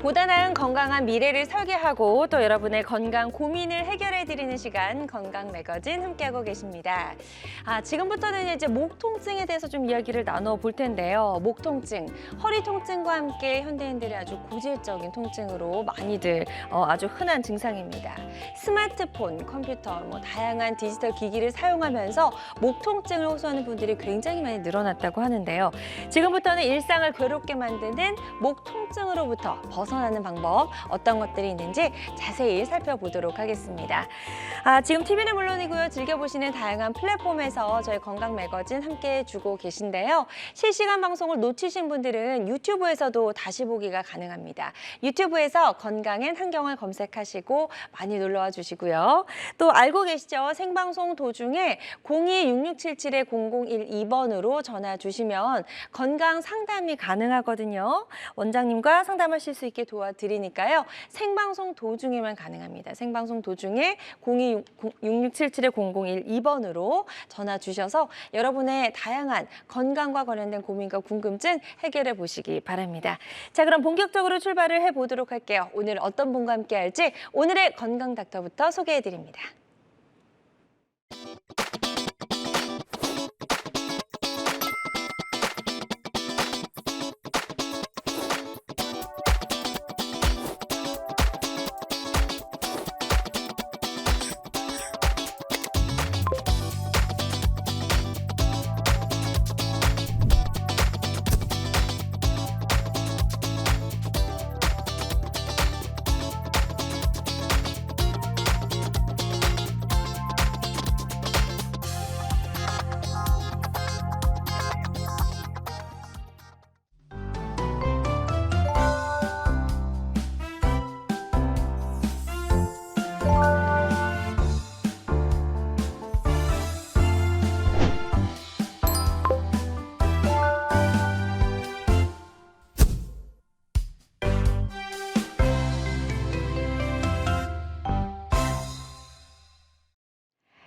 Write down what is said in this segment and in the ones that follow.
보다 나은 건강한 미래를 설계하고 또 여러분의 건강 고민을 해결해드리는 시간 건강 매거진 함께하고 계십니다. 지금부터는 이제 목 통증에 대해서 좀 이야기를 나눠볼 텐데요. 목 통증, 허리 통증과 함께 현대인들의 아주 고질적인 통증으로 많이들 아주 흔한 증상입니다. 스마트폰, 컴퓨터, 다양한 디지털 기기를 사용하면서 목 통증을 호소하는 분들이 굉장히 많이 늘어났다고 하는데요. 지금부터는 일상을 괴롭게 만드는 목 통증으로부터 벗어나는 방법, 어떤 것들이 있는지 자세히 살펴보도록 하겠습니다. 지금 TV는 물론이고요. 즐겨보시는 다양한 플랫폼에서 저희 건강 매거진 함께 해주고 계신데요. 실시간 방송을 놓치신 분들은 유튜브에서도 다시 보기가 가능합니다. 유튜브에서 건강엔 한경을 검색하시고 많이 놀러와 주시고요. 또 알고 계시죠? 생방송 도중에 02-6677-0012번으로 전화 주시면 건강 상담이 가능하거든요. 원장님과 상담하실 수 있게 도와드리니까요. 생방송 도중에만 가능합니다. 생방송 도중에 02-6677-0012번으로 전화 주셔서 여러분의 다양한 건강과 관련된 고민과 궁금증 해결해 보시기 바랍니다. 자, 그럼 본격적으로 출발을 해보도록 할게요. 오늘 어떤 분과 함께 할지 오늘의 건강 닥터부터 소개해 드립니다.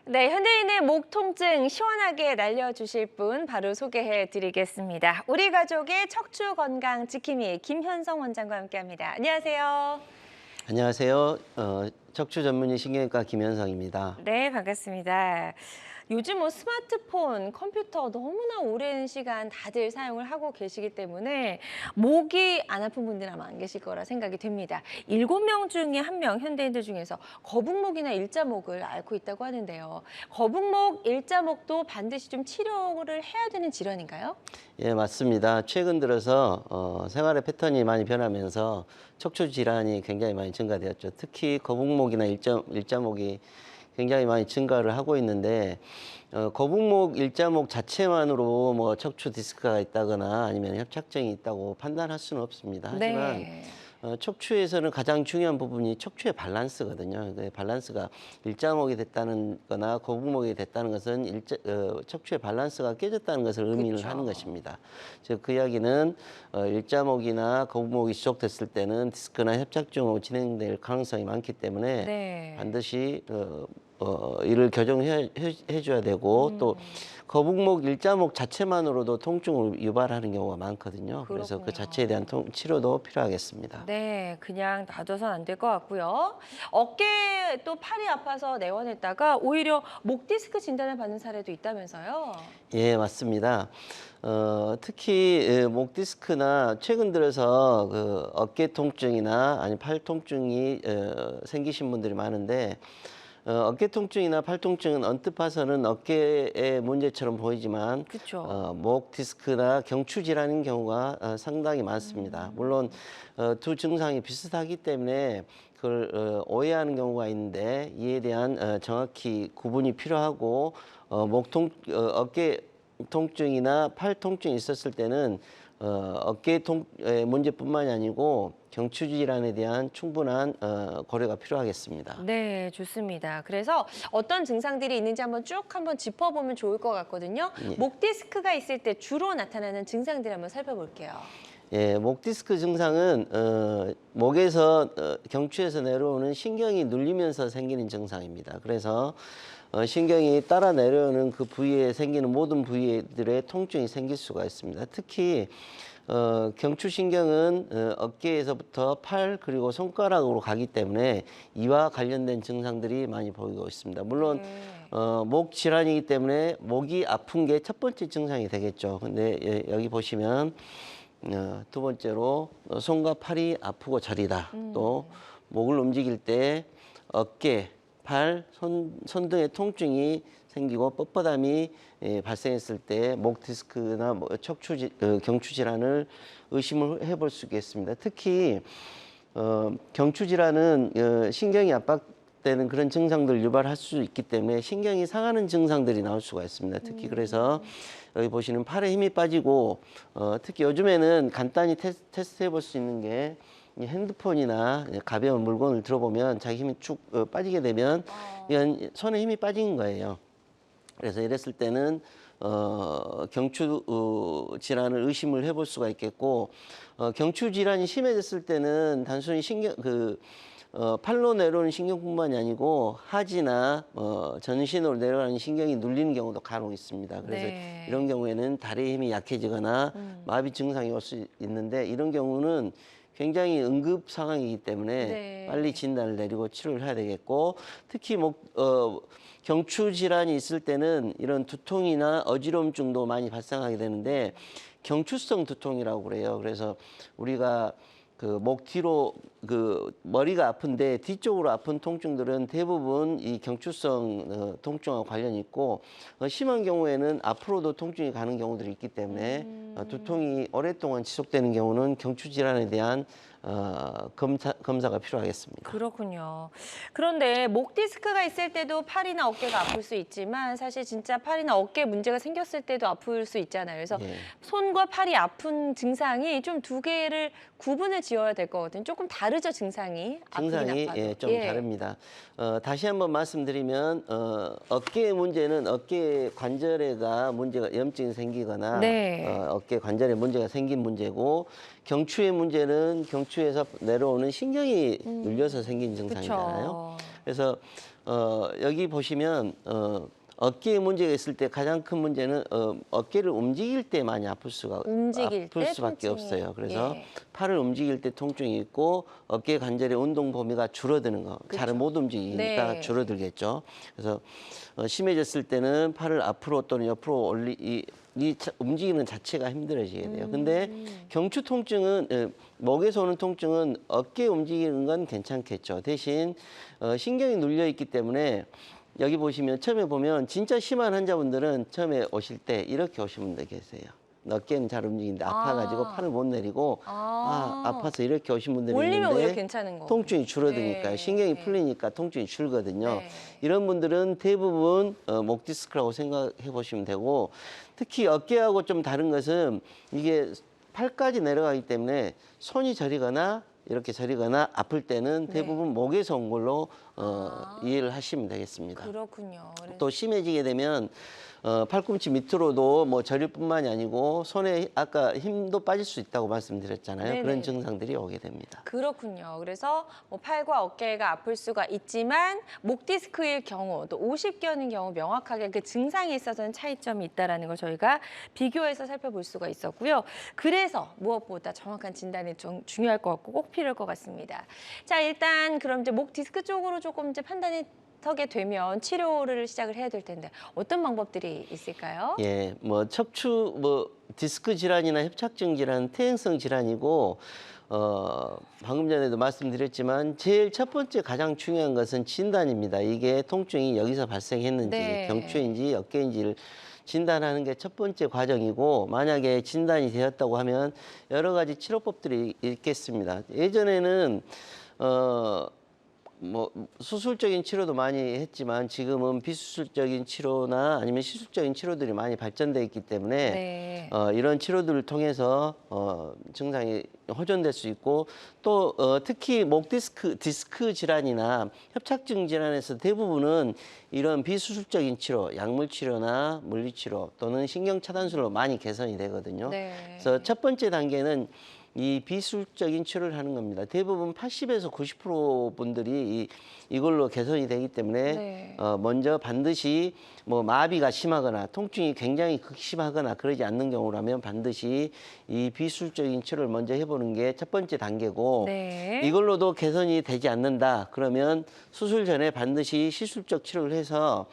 네, 현대인의 목 통증 시원하게 날려주실 분 바로 소개해드리겠습니다. 우리 가족의 척추 건강 지킴이 김현성 원장과 함께합니다. 안녕하세요. 안녕하세요. 척추 전문의 신경외과 김현성입니다. 네, 반갑습니다. 요즘 스마트폰, 컴퓨터 너무나 오랜 시간 다들 사용을 하고 계시기 때문에 목이 안 아픈 분들 아마 안 계실 거라 생각이 됩니다. 7명 중에 1명 현대인들 중에서 거북목이나 일자목을 앓고 있다고 하는데요. 거북목, 일자목도 반드시 좀 치료를 해야 되는 질환인가요? 예, 맞습니다. 최근 들어서 생활의 패턴이 많이 변하면서 척추 질환이 굉장히 많이 증가되었죠. 특히 거북목이나 일자목이 굉장히 많이 증가를 하고 있는데 거북목, 일자목 자체만으로 뭐 척추 디스크가 있다거나 아니면 협착증이 있다고 판단할 수는 없습니다. 하지만 네. 척추에서는 가장 중요한 부분이 척추의 밸런스거든요. 그 밸런스가 일자목이 됐다는 거나 거북목이 됐다는 것은 척추의 밸런스가 깨졌다는 것을 의미를 그쵸. 하는 것입니다. 즉 그 이야기는 일자목이나 거북목이 지속됐을 때는 디스크나 협착증으로 진행될 가능성이 많기 때문에 네. 반드시 이를 교정해 줘야 되고 또 거북목, 일자목 자체만으로도 통증을 유발하는 경우가 많거든요. 그래서 그 그렇군요. 자체에 대한 치료도 필요하겠습니다. 네, 그냥 놔둬선 안 될 것 같고요. 어깨 또 팔이 아파서 내원했다가 오히려 목 디스크 진단을 받는 사례도 있다면서요? 예, 맞습니다. 특히 목 디스크나 최근 들어서 그 어깨 통증이나 아니 팔 통증이 생기신 분들이 많은데 어깨 통증이나 팔 통증은 언뜻 봐서는 어깨의 문제처럼 보이지만 그렇죠. 목 디스크나 경추 질환인 경우가 상당히 많습니다. 물론 두 증상이 비슷하기 때문에 그걸 오해하는 경우가 있는데 이에 대한 정확히 구분이 필요하고 어깨 통증이나 팔 통증이 있었을 때는 어깨 문제뿐만이 아니고 경추 질환에 대한 충분한 고려가 필요하겠습니다. 네, 좋습니다. 그래서 어떤 증상들이 있는지 한번 짚어보면 좋을 것 같거든요. 예. 목 디스크가 있을 때 주로 나타나는 증상들 한번 살펴볼게요. 예, 목 디스크 증상은 목에서 경추에서 내려오는 신경이 눌리면서 생기는 증상입니다. 그래서 신경이 따라 내려오는 그 부위에 생기는 모든 부위들의 통증이 생길 수가 있습니다. 특히 경추신경은 어깨에서부터 팔 그리고 손가락으로 가기 때문에 이와 관련된 증상들이 많이 보이고 있습니다. 물론 목 질환이기 때문에 목이 아픈 게 첫 번째 증상이 되겠죠. 근데 여기 보시면 두 번째로 손과 팔이 아프고 저리다. 또 목을 움직일 때 어깨, 팔, 손 등의 통증이 생기고 뻣뻣함이 발생했을 때 목 디스크나 경추 질환을 의심을 해볼 수 있겠습니다. 특히 경추 질환은 신경이 압박되는 그런 증상들을 유발할 수 있기 때문에 신경이 상하는 증상들이 나올 수가 있습니다. 특히 그래서 여기 보시는 팔에 힘이 빠지고 특히 요즘에는 간단히 테스트 해볼 수 있는 게 이 핸드폰이나 가벼운 물건을 들어보면 자기 힘이 축 빠지게 되면 이건 손에 힘이 빠진 거예요. 그래서 이랬을 때는 경추 질환을 의심을 해볼 수가 있겠고 경추 질환이 심해졌을 때는 단순히 팔로 내려오는 신경뿐만이 아니고 하지나 전신으로 내려가는 신경이 눌리는 경우도 간혹 있습니다. 그래서 네. 이런 경우에는 다리의 힘이 약해지거나 마비 증상이 올 수 있는데 이런 경우는 굉장히 응급 상황이기 때문에 네. 빨리 진단을 내리고 치료를 해야 되겠고 특히 경추 질환이 있을 때는 이런 두통이나 어지러움증도 많이 발생하게 되는데 경추성 두통이라고 그래요. 그래서 우리가 목 뒤로 머리가 아픈데 뒤쪽으로 아픈 통증들은 대부분 이 경추성 통증과 관련이 있고 심한 경우에는 앞으로도 통증이 가는 경우들이 있기 때문에 두통이 오랫동안 지속되는 경우는 경추 질환에 대한 검사가 필요하겠습니다. 그렇군요. 그런데 목 디스크가 있을 때도 팔이나 어깨가 아플 수 있지만 사실 진짜 팔이나 어깨 문제가 생겼을 때도 아플 수 있잖아요. 그래서 예. 손과 팔이 아픈 증상이 좀 두 개를 구분을 지어야 될 거거든요. 조금 다르죠, 증상이. 아프긴 증상이 아파도. 좀 다릅니다. 다시 한번 말씀드리면 어깨의 문제는 어깨 관절에가 염증이 생기거나 네. 어깨 관절에 문제가 생긴 문제고 경추의 문제는 경추에서 내려오는 신경이 눌려서 생긴 증상이잖아요. 그렇죠. 그래서 여기 보시면 어깨에 문제가 있을 때 가장 큰 문제는 어깨를 움직일 때 많이 아플 움직일 때 수밖에 통증이. 없어요. 그래서 예. 팔을 움직일 때 통증이 있고 어깨 관절의 운동 범위가 줄어드는 거. 잘 못 움직이니까 네. 줄어들겠죠. 그래서 심해졌을 때는 팔을 앞으로 또는 옆으로 움직이는 자체가 힘들어지게 돼요. 근데 경추 통증은 목에서 오는 통증은 어깨 움직이는 건 괜찮겠죠. 대신 신경이 눌려 있기 때문에 여기 보시면 처음에 보면 진짜 심한 환자분들은 처음에 오실 때 이렇게 오신 분들 계세요. 어깨는 잘 움직이는데 아파가지고 팔을 못 내리고 아파서 이렇게 오신 분들이 올리면 오히려 있는데 괜찮은 거. 통증이 줄어드니까요. 네. 신경이 네. 풀리니까 통증이 줄거든요. 네. 이런 분들은 대부분 목 디스크라고 생각해 보시면 되고 특히 어깨하고 좀 다른 것은 이게 팔까지 내려가기 때문에 손이 저리거나 이렇게 저리거나 아플 때는 대부분 목에서 온 걸로 이해를 하시면 되겠습니다. 그렇군요. 그래서 또 심해지게 되면 팔꿈치 밑으로도 뭐 저릴 뿐만이 아니고 손에 아까 힘도 빠질 수 있다고 말씀드렸잖아요. 네네네. 그런 증상들이 오게 됩니다. 그렇군요. 그래서 뭐 팔과 어깨가 아플 수가 있지만 목 디스크일 경우 또 50견인 경우 명확하게 그 증상에 있어서는 차이점이 있다라는 걸 저희가 비교해서 살펴볼 수가 있었고요. 그래서 무엇보다 정확한 진단이 좀 중요할 것 같고 꼭 필요할 것 같습니다. 자, 일단 그럼 이제 목 디스크 쪽으로 조금 이제 판단이 서게 되면 치료를 시작을 해야 될 텐데 어떤 방법들이 있을까요? 예, 뭐 척추 디스크 질환이나 협착증 질환 퇴행성 질환이고 방금 전에도 말씀드렸지만 제일 첫 번째 가장 중요한 것은 진단입니다. 이게 통증이 여기서 발생했는지 네. 경추인지 어깨인지를 진단하는 게 첫 번째 과정이고 만약에 진단이 되었다고 하면 여러 가지 치료법들이 있겠습니다. 예전에는 뭐 수술적인 치료도 많이 했지만 지금은 비수술적인 치료나 아니면 시술적인 치료들이 많이 발전돼 있기 때문에 네. 이런 치료들을 통해서 증상이 호전될 수 있고 또 특히 목 디스크 질환이나 협착증 질환에서 대부분은 이런 비수술적인 치료, 약물 치료나 물리 치료 또는 신경 차단술로 많이 개선이 되거든요. 네. 그래서 첫 번째 단계는 이 비술적인 치료를 하는 겁니다. 대부분 80에서 90% 분들이 이걸로 개선이 되기 때문에 네. 먼저 반드시 뭐 마비가 심하거나 통증이 굉장히 극심하거나 그러지 않는 경우라면 반드시 이 비술적인 치료를 먼저 해보는 게 첫 번째 단계고 네. 이걸로도 개선이 되지 않는다 그러면 수술 전에 반드시 시술적 치료를 해서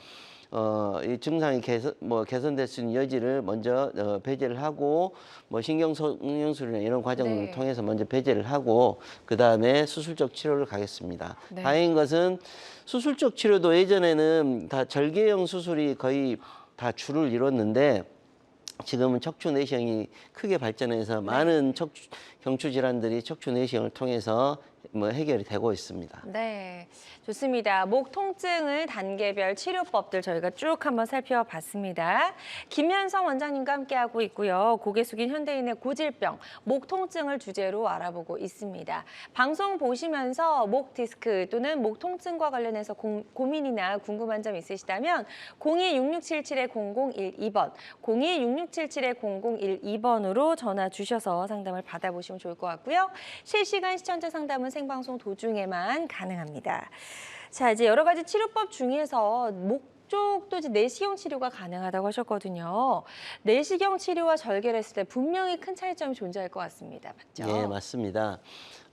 이 증상이 개선될 수 있는 여지를 먼저 배제를 하고 뭐 신경성형술이나 이런 과정을 네. 통해서 먼저 배제를 하고 그 다음에 수술적 치료를 가겠습니다. 네. 다행인 것은 수술적 치료도 예전에는 다 절개형 수술이 거의 다 주를 이뤘는데 지금은 척추 내시경이 크게 발전해서 많은 경추 질환들이 척추 내시경을 통해서 뭐 해결이 되고 있습니다. 네, 좋습니다. 목 통증을 단계별 치료법들 저희가 쭉 한번 살펴봤습니다. 김현성 원장님과 함께하고 있고요. 고개 숙인 현대인의 고질병, 목 통증을 주제로 알아보고 있습니다. 방송 보시면서 목 디스크 또는 목 통증과 관련해서 고민이나 궁금한 점 있으시다면 02-6677-0012번, 02-6677-0012번으로 전화 주셔서 상담을 받아보시면 좋을 것 같고요. 실시간 시청자 상담은 생방송 도중에만 가능합니다. 자, 이제 여러 가지 치료법 중에서 목 쪽도 이제 내시경 치료가 가능하다고 하셨거든요. 내시경 치료와 절개를 했을 때 분명히 큰 차이점이 존재할 것 같습니다. 맞죠? 예, 맞습니다.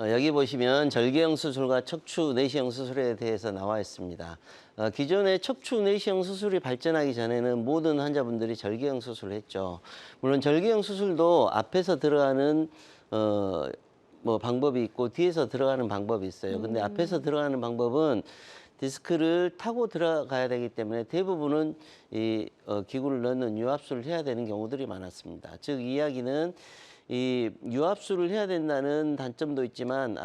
여기 보시면 절개형 수술과 척추 내시경 수술에 대해서 나와 있습니다. 기존의 척추 내시경 수술이 발전하기 전에는 모든 환자분들이 절개형 수술을 했죠. 물론 절개형 수술도 앞에서 들어가는 뭐 방법이 있고 뒤에서 들어가는 방법이 있어요. 근데 앞에서 들어가는 방법은 디스크를 타고 들어가야 되기 때문에 대부분은 이 기구를 넣는 유압수를 해야 되는 경우들이 많았습니다. 즉 이야기는 이 유압수를 해야 된다는 단점도 있지만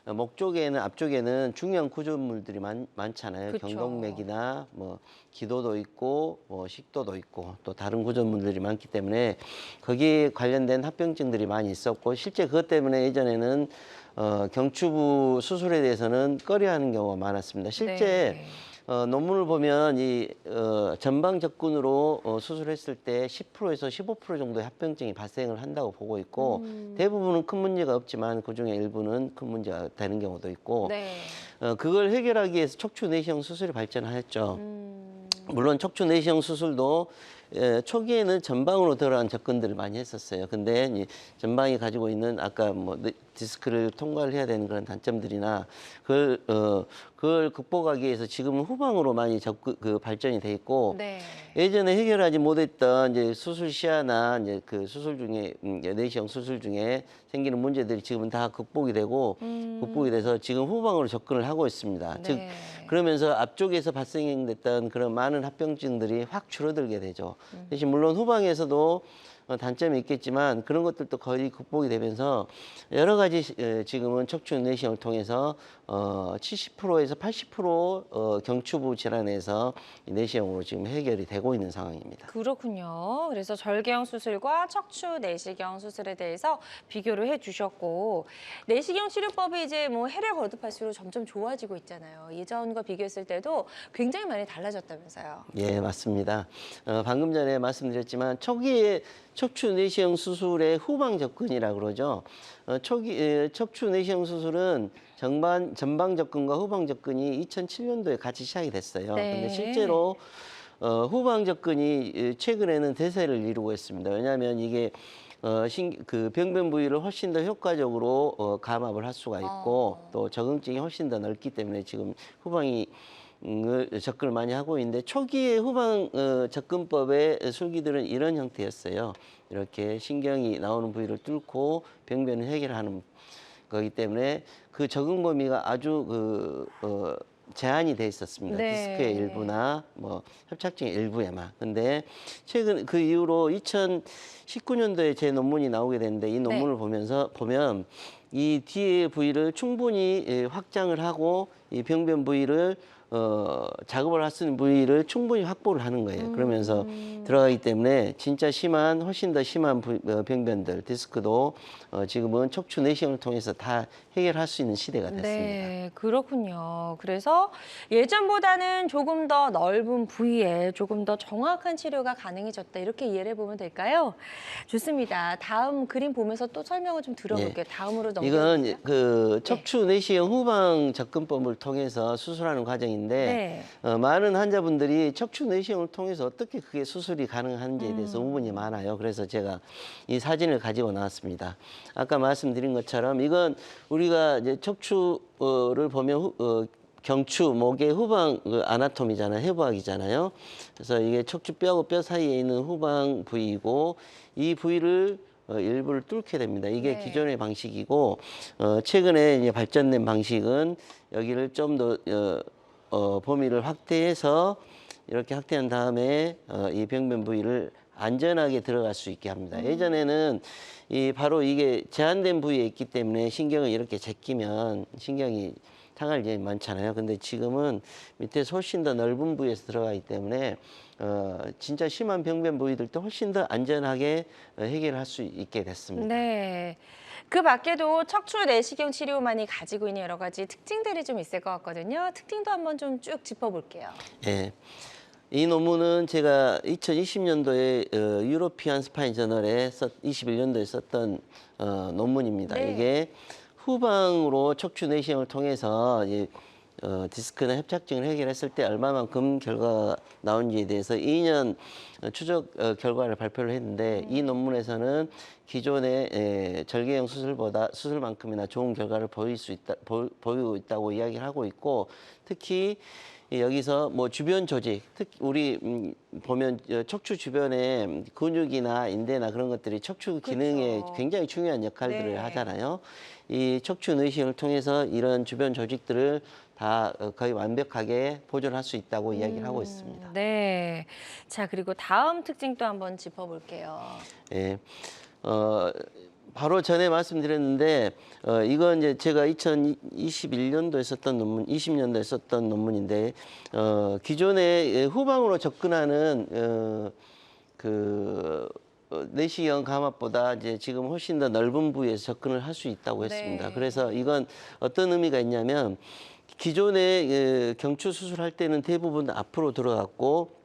목 쪽에는 앞쪽에는 중요한 구조물들이 많잖아요. 그쵸. 경동맥이나 뭐 기도도 있고 뭐 식도도 있고 또 다른 구조물들이 많기 때문에 거기에 관련된 합병증들이 많이 있었고 실제 그것 때문에 예전에는 경추부 수술에 대해서는 꺼려하는 경우가 많았습니다. 실제 네. 논문을 보면 이 전방 접근으로 수술했을 때 10%에서 15% 정도의 합병증이 발생을 한다고 보고 있고 대부분은 큰 문제가 없지만 그중에 일부는 큰 문제가 되는 경우도 있고 네. 그걸 해결하기 위해서 척추 내시경 수술이 발전하였죠. 물론 척추 내시경 수술도 초기에는 전방으로 들어간 접근들을 많이 했었어요. 근데 이 전방이 가지고 있는 아까 뭐 디스크를 통과를 해야 되는 그런 단점들이나 그걸 극복하기 위해서 지금은 후방으로 많이 발전이 돼 있고 네. 예전에 해결하지 못했던 이제 수술 시야나 이제 그 수술 중에 내시경 수술 중에 생기는 문제들이 지금은 다 극복이 돼서 지금 후방으로 접근을 하고 있습니다. 네. 즉 그러면서 앞쪽에서 발생됐던 그런 많은 합병증들이 확 줄어들게 되죠. 대신 물론 후방에서도 단점이 있겠지만 그런 것들도 거의 극복이 되면서 여러 가지 지금은 척추 내시경을 통해서 70%에서 80% 경추부 질환에서 내시경으로 지금 해결이 되고 있는 상황입니다. 그렇군요. 그래서 절개형 수술과 척추 내시경 수술에 대해서 비교를 해주셨고 내시경 치료법이 이제 뭐 해를 거듭할수록 점점 좋아지고 있잖아요. 예전과 비교했을 때도 굉장히 많이 달라졌다면서요. 예, 맞습니다. 방금 전에 말씀드렸지만 초기에 척추 내시경 수술의 후방 접근이라고 그러죠. 척추 내시경 수술은 전방 접근과 후방 접근이 2007년도에 같이 시작이 됐어요. 네. 근데 실제로 후방 접근이 최근에는 대세를 이루고 있습니다. 왜냐하면 이게 그 병변 부위를 훨씬 더 효과적으로 감압을 할 수가 있고 또 적응증이 훨씬 더 넓기 때문에 지금 후방이 접근을 많이 하고 있는데 초기의 후방 접근법의 술기들은 이런 형태였어요. 이렇게 신경이 나오는 부위를 뚫고 병변을 해결하는 거기 때문에 그 적응 범위가 아주 제한이 돼 있었습니다. 네. 디스크의 일부나 뭐 협착증의 일부에만. 근데 최근 그 이후로 2019년도에 제 논문이 나오게 됐는데 이 논문을 보면 이 뒤에 부위를 충분히 확장을 하고 이 병변 부위를 작업을 할 수 있는 부위를 충분히 확보를 하는 거예요. 그러면서 들어가기 때문에 진짜 심한, 훨씬 더 심한 병변들, 디스크도 지금은 척추 내시경을 통해서 다 해결할 수 있는 시대가 됐습니다. 네, 그렇군요. 그래서 예전보다는 조금 더 넓은 부위에 조금 더 정확한 치료가 가능해졌다. 이렇게 이해를 해보면 될까요? 좋습니다. 다음 그림 보면서 또 설명을 좀 들어볼게요. 다음으로 넘겨주세요. 이건 그 척추 내시경 후방 접근법을 통해서 수술하는 과정인데 네. 많은 환자분들이 척추 내시경을 통해서 어떻게 그게 수술이 가능한지에 대해서 의문이 많아요. 그래서 제가 이 사진을 가지고 나왔습니다. 아까 말씀드린 것처럼 이건 우리가 이제 척추를 보면 경추, 목의 후방 아나토미잖아요. 해부학이잖아요. 그래서 이게 척추뼈하고 뼈 사이에 있는 후방 부위이고 이 부위를 일부를 뚫게 됩니다. 이게 네. 기존의 방식이고 최근에 이제 발전된 방식은 여기를 좀 더 범위를 확대해서 이렇게 확대한 다음에 이 병변 부위를 안전하게 들어갈 수 있게 합니다. 예전에는 바로 이게 제한된 부위에 있기 때문에 신경을 이렇게 제끼면 신경이 상할 일이 많잖아요. 근데 지금은 밑에서 훨씬 더 넓은 부위에서 들어가기 때문에 진짜 심한 병변 부위들도 훨씬 더 안전하게 해결할 수 있게 됐습니다. 네. 그 밖에도 척추 내시경 치료만이 가지고 있는 여러 가지 특징들이 좀 있을 것 같거든요. 특징도 한번 좀 쭉 짚어볼게요. 예. 이 논문은 제가 2020년도에 유로피안 스파인 저널에 21년도에 썼던 논문입니다. 네. 이게 후방으로 척추 내시경을 통해서 디스크나 협착증을 해결했을 때 얼마만큼 결과가 나온지에 대해서 2년 추적 결과를 발표를 했는데 이 논문에서는 기존의 절개형 수술만큼이나 좋은 결과를 보이고 있다고 이야기를 하고 있고 특히 여기서 뭐 주변 조직, 특히 우리 보면 척추 주변에 근육이나 인대나 그런 것들이 척추 기능에 그렇죠. 굉장히 중요한 역할들을 네. 하잖아요. 이 척추 내시경을 통해서 이런 주변 조직들을 다 거의 완벽하게 보존할 수 있다고 이야기를 하고 있습니다. 네. 자, 그리고 다음 특징 또 한번 짚어볼게요. 예. 바로 전에 말씀드렸는데 이건 이제 제가 2021년도에 썼던 논문, 20년도에 썼던 논문인데 기존의 후방으로 접근하는 내시경 감압보다 이제 지금 훨씬 더 넓은 부위에서 접근을 할 수 있다고 했습니다. 네. 그래서 이건 어떤 의미가 있냐면 기존에 경추 수술할 때는 대부분 앞으로 들어갔고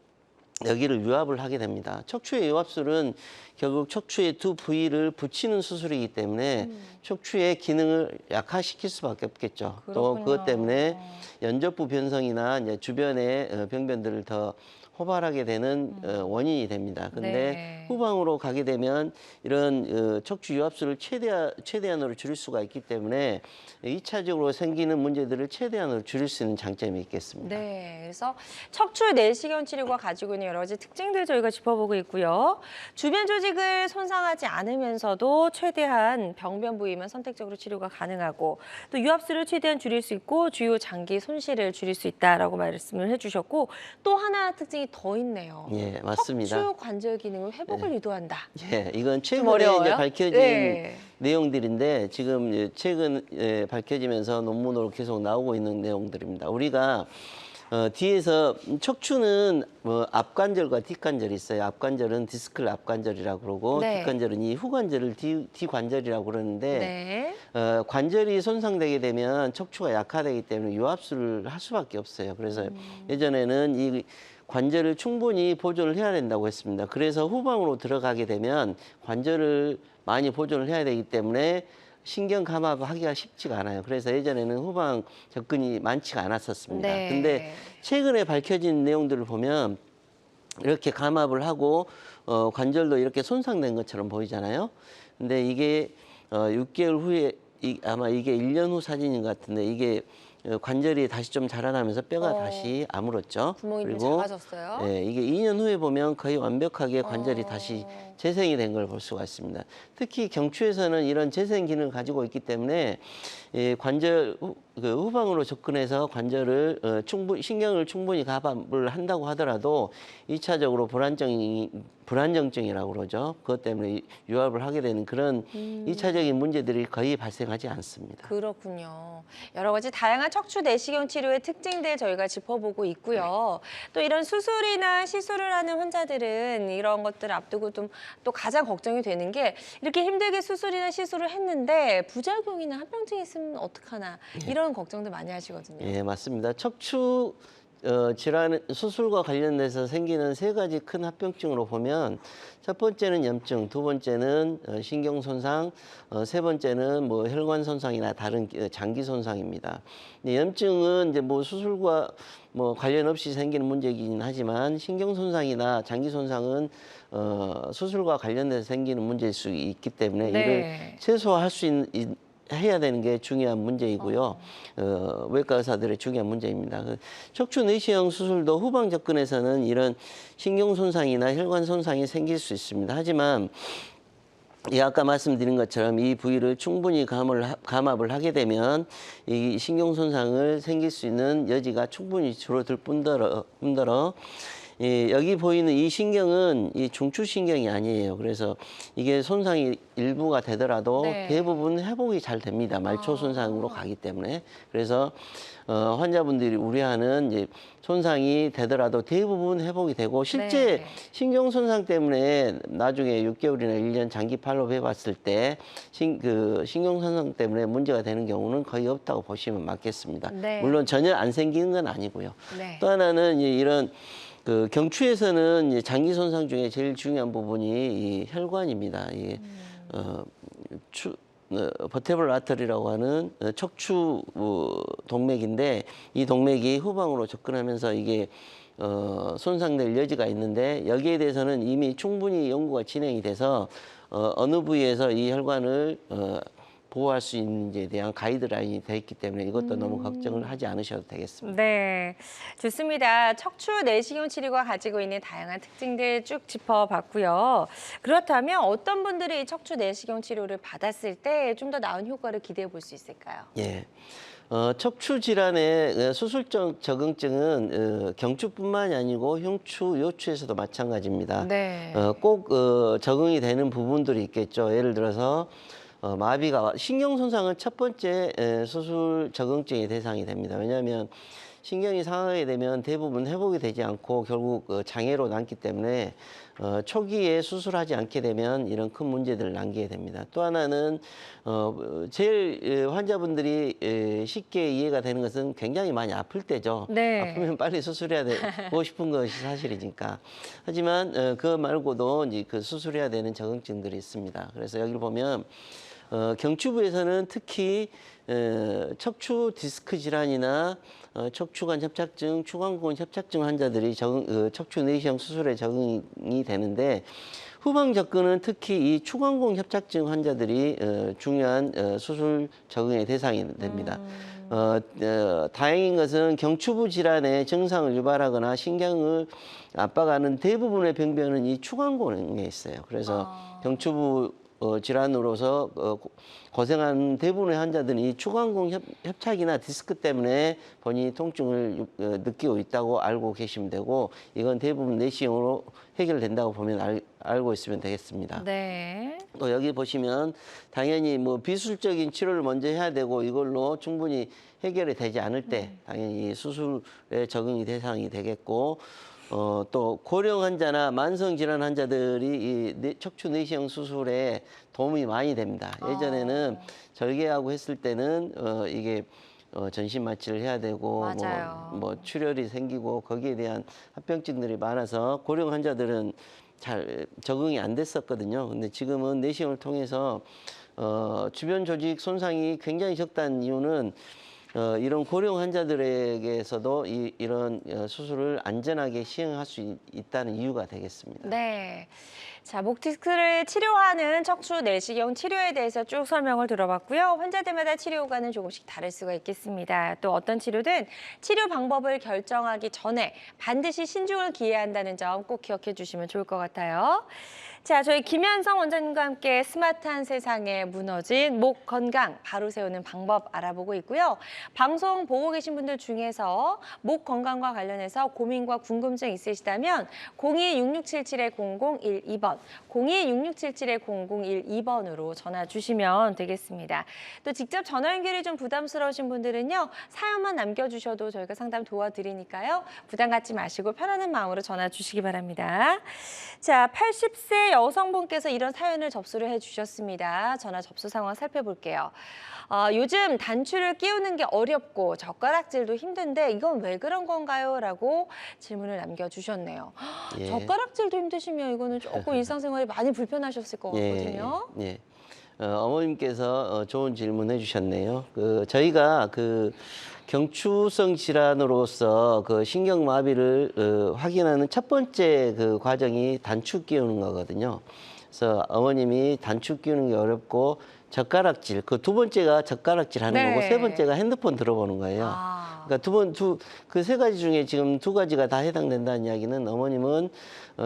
여기를 유압을 하게 됩니다. 척추의 유압술은 결국 척추의 두 부위를 붙이는 수술이기 때문에 척추의 기능을 약화시킬 수밖에 없겠죠. 또 그렇군요. 그것 때문에 연접부 변성이나 이제 주변의 병변들을 더 호발하게 되는 원인이 됩니다. 근데 네. 후방으로 가게 되면 이런 척추 유압술을 최대한으로 줄일 수가 있기 때문에 2차적으로 생기는 문제들을 최대한으로 줄일 수 있는 장점이 있겠습니다. 네, 그래서 척추 내시경 치료가 가지고 있는 여러 가지 특징들 저희가 짚어보고 있고요. 주변 조직을 손상하지 않으면서도 최대한 병변 부위만 선택적으로 치료가 가능하고 또 유압수를 최대한 줄일 수 있고 주요 장기 손실을 줄일 수 있다라고 말씀을 해주셨고 또 하나 특징이 더 있네요. 예, 맞습니다. 척추 관절 기능을 회복을 유도한다. 예, 이건 좀 최근에 어려워요? 이제 밝혀진 네. 내용들인데 지금 최근 밝혀지면서 논문으로 계속 나오고 있는 내용들입니다. 우리가 뒤에서 척추는 앞관절과 뒷관절이 있어요. 앞관절은 디스클 앞관절이라고 그러고 네. 뒷관절은 이 후관절을 뒤관절이라고 그러는데 네. 관절이 손상되게 되면 척추가 약화되기 때문에 유압술을 할 수밖에 없어요. 그래서 예전에는 이 관절을 충분히 보존을 해야 된다고 했습니다. 그래서 후방으로 들어가게 되면 관절을 많이 보존을 해야 되기 때문에 신경 감압하기가 쉽지가 않아요. 그래서 예전에는 후방 접근이 많지가 않았었습니다. 네. 근데 최근에 밝혀진 내용들을 보면 이렇게 감압을 하고 관절도 이렇게 손상된 것처럼 보이잖아요. 근데 이게 6개월 후에 아마 이게 1년 후 사진인 것 같은데 이게 관절이 다시 좀 자라나면서 뼈가 다시 아물었죠. 구멍이 좀 그리고 작아졌어요. 예, 이게 2년 후에 보면 거의 완벽하게 관절이 다시 재생이 된 걸 볼 수가 있습니다. 특히 경추에서는 이런 재생 기능을 가지고 있기 때문에 관절 그 후방으로 접근해서 관절을 신경을 충분히 가압을 한다고 하더라도 2차적으로 불안정증이라고 그러죠. 그것 때문에 유압을 하게 되는 그런 2차적인 문제들이 거의 발생하지 않습니다. 그렇군요. 여러 가지 다양한 척추 내시경 치료의 특징들 저희가 짚어보고 있고요. 또 이런 수술이나 시술을 하는 환자들은 이런 것들 앞두고 좀 또 가장 걱정이 되는 게 이렇게 힘들게 수술이나 시술을 했는데 부작용이나 합병증이 있으면 어떡하나 이런 걱정들 많이 하시거든요. 예, 맞습니다. 척추 질환 수술과 관련돼서 생기는 세 가지 큰 합병증으로 보면 첫 번째는 염증, 두 번째는 신경 손상, 세 번째는 뭐 혈관 손상이나 다른 장기 손상입니다. 염증은 이제 뭐 수술과 뭐 관련 없이 생기는 문제이긴 하지만 신경 손상이나 장기 손상은 수술과 관련돼서 생기는 문제일 수 있기 때문에 이를 최소화할 수 있는 해야 되는 게 중요한 문제이고요. 외과 의사들의 중요한 문제입니다. 척추 내시경 수술도 후방 접근에서는 이런 신경 손상이나 혈관 손상이 생길 수 있습니다. 하지만 아까 말씀드린 것처럼 이 부위를 충분히 감압을 하게 되면 이 신경 손상을 생길 수 있는 여지가 충분히 줄어들 뿐더러 여기 보이는 이 신경은 이 중추신경이 아니에요. 그래서 이게 손상이 일부가 되더라도 대부분 회복이 잘 됩니다. 말초 손상으로 가기 때문에. 그래서 환자분들이 우려하는 이제 손상이 되더라도 대부분 회복이 되고 실제 신경 손상 때문에 나중에 6개월이나 1년 장기 팔로우 해봤을 때 신경 손상 때문에 문제가 되는 경우는 거의 없다고 보시면 맞겠습니다. 물론 전혀 안 생기는 건 아니고요. 또 하나는 이런 경추에서는 이제 장기 손상 중에 제일 중요한 부분이 이 혈관입니다. 버테블 아터리라고 하는 척추 동맥인데 이 동맥이 후방으로 접근하면서 이게 손상될 여지가 있는데 여기에 대해서는 이미 충분히 연구가 진행이 돼서 어느 부위에서 이 혈관을 보호할 수 있는지에 대한 가이드라인이 돼 있기 때문에 이것도 너무 걱정을 하지 않으셔도 되겠습니다. 네, 좋습니다. 척추 내시경 치료가 가지고 있는 다양한 특징들 쭉 짚어봤고요. 그렇다면 어떤 분들이 이 척추 내시경 치료를 받았을 때 좀 더 나은 효과를 기대해 볼 수 있을까요? 예. 척추 질환의 수술적 적응증은 경추뿐만이 아니고 흉추, 요추에서도 마찬가지입니다. 꼭 적응이 되는 부분들이 있겠죠. 예를 들어서 마비가 신경 손상은 첫 번째 수술 적응증의 대상이 됩니다. 왜냐하면 신경이 상하게 되면 대부분 회복이 되지 않고 결국 장애로 남기 때문에 초기에 수술하지 않게 되면 이런 큰 문제들을 남기게 됩니다. 또 하나는 제일 환자분들이 쉽게 이해가 되는 것은 굉장히 많이 아플 때죠. 아프면 빨리 수술해야 되고 싶은 것이 사실이니까. 하지만 그거 말고도 이제 수술해야 되는 적응증들이 있습니다. 그래서 여기 보면 경추부에서는 특히 척추 디스크 질환이나 척추관 협착증, 추간근 협착증 환자들이 척추 내시경 수술에 적응이 되는데 후방 접근은 특히 이 추간근 협착증 환자들이 중요한 수술 적응의 대상이 됩니다. 다행인 것은 경추부 질환의 증상을 유발하거나 신경을 압박하는 대부분의 병변은 이 추간근에 있어요. 그래서 경추부 질환으로서 고생하는 대부분의 환자들은 이 추간근 협착이나 디스크 때문에 본인이 통증을 느끼고 있다고 알고 계시면 되고 이건 대부분 내시경으로 해결된다고 보면 알고 있으면 되겠습니다. 또 여기 보시면 당연히 뭐 비수술적인 치료를 먼저 해야 되고 이걸로 충분히 해결이 되지 않을 때 당연히 수술에 적응이 대상이 되겠고 또 고령 환자나 만성 질환 환자들이 이 척추 내시경 수술에 도움이 많이 됩니다. 예전에는 절개하고 했을 때는 이게 전신 마취를 해야 되고 뭐 출혈이 생기고 거기에 대한 합병증들이 많아서 고령 환자들은 잘 적응이 안 됐었거든요. 근데 지금은 내시경을 통해서 주변 조직 손상이 굉장히 적다는 이유는 이런 고령 환자들에게서도 이런 수술을 안전하게 시행할 수 있다는 이유가 되겠습니다. 자, 목 디스크를 치료하는 척추 내시경 치료에 대해서 쭉 설명을 들어봤고요. 환자들마다 치료 효과는 조금씩 다를 수가 있겠습니다. 또 어떤 치료든 치료 방법을 결정하기 전에 반드시 신중을 기해야 한다는 점 꼭 기억해 주시면 좋을 것 같아요. 자, 저희 김현성 원장님과 함께 스마트한 세상에 무너진 목 건강 바로 세우는 방법 알아보고 있고요. 방송 보고 계신 분들 중에서 목 건강과 관련해서 고민과 궁금증 있으시다면 02-6677-0012번, 02-6677-0012번으로 전화 주시면 되겠습니다. 또 직접 전화 연결이 좀 부담스러우신 분들은요. 사연만 남겨주셔도 저희가 상담 도와드리니까요. 부담 갖지 마시고 편안한 마음으로 전화 주시기 바랍니다. 자, 80세 여성분께서 이런 사연을 접수를 해주셨습니다. 전화 접수 상황 살펴볼게요. 요즘 단추를 끼우는 게 어렵고 젓가락질도 힘든데 이건 왜 그런 건가요? 라고 질문을 남겨주셨네요. 예. 젓가락질도 힘드시면 이거는 조금 일상생활이 많이 불편하셨을 것 같거든요. 예. 어머님께서 좋은 질문 해주셨네요. 저희가 경추성 질환으로서 신경마비를 확인하는 첫 번째 과정이 단추 끼우는 거거든요. 그래서 어머님이 단추 끼우는 게 어렵고 젓가락질, 두 번째가 젓가락질 하는 네. 거고 세 번째가 핸드폰 들어보는 거예요. 그러니까 그 세 가지 중에 지금 두 가지가 다 해당된다는 이야기는 어머님은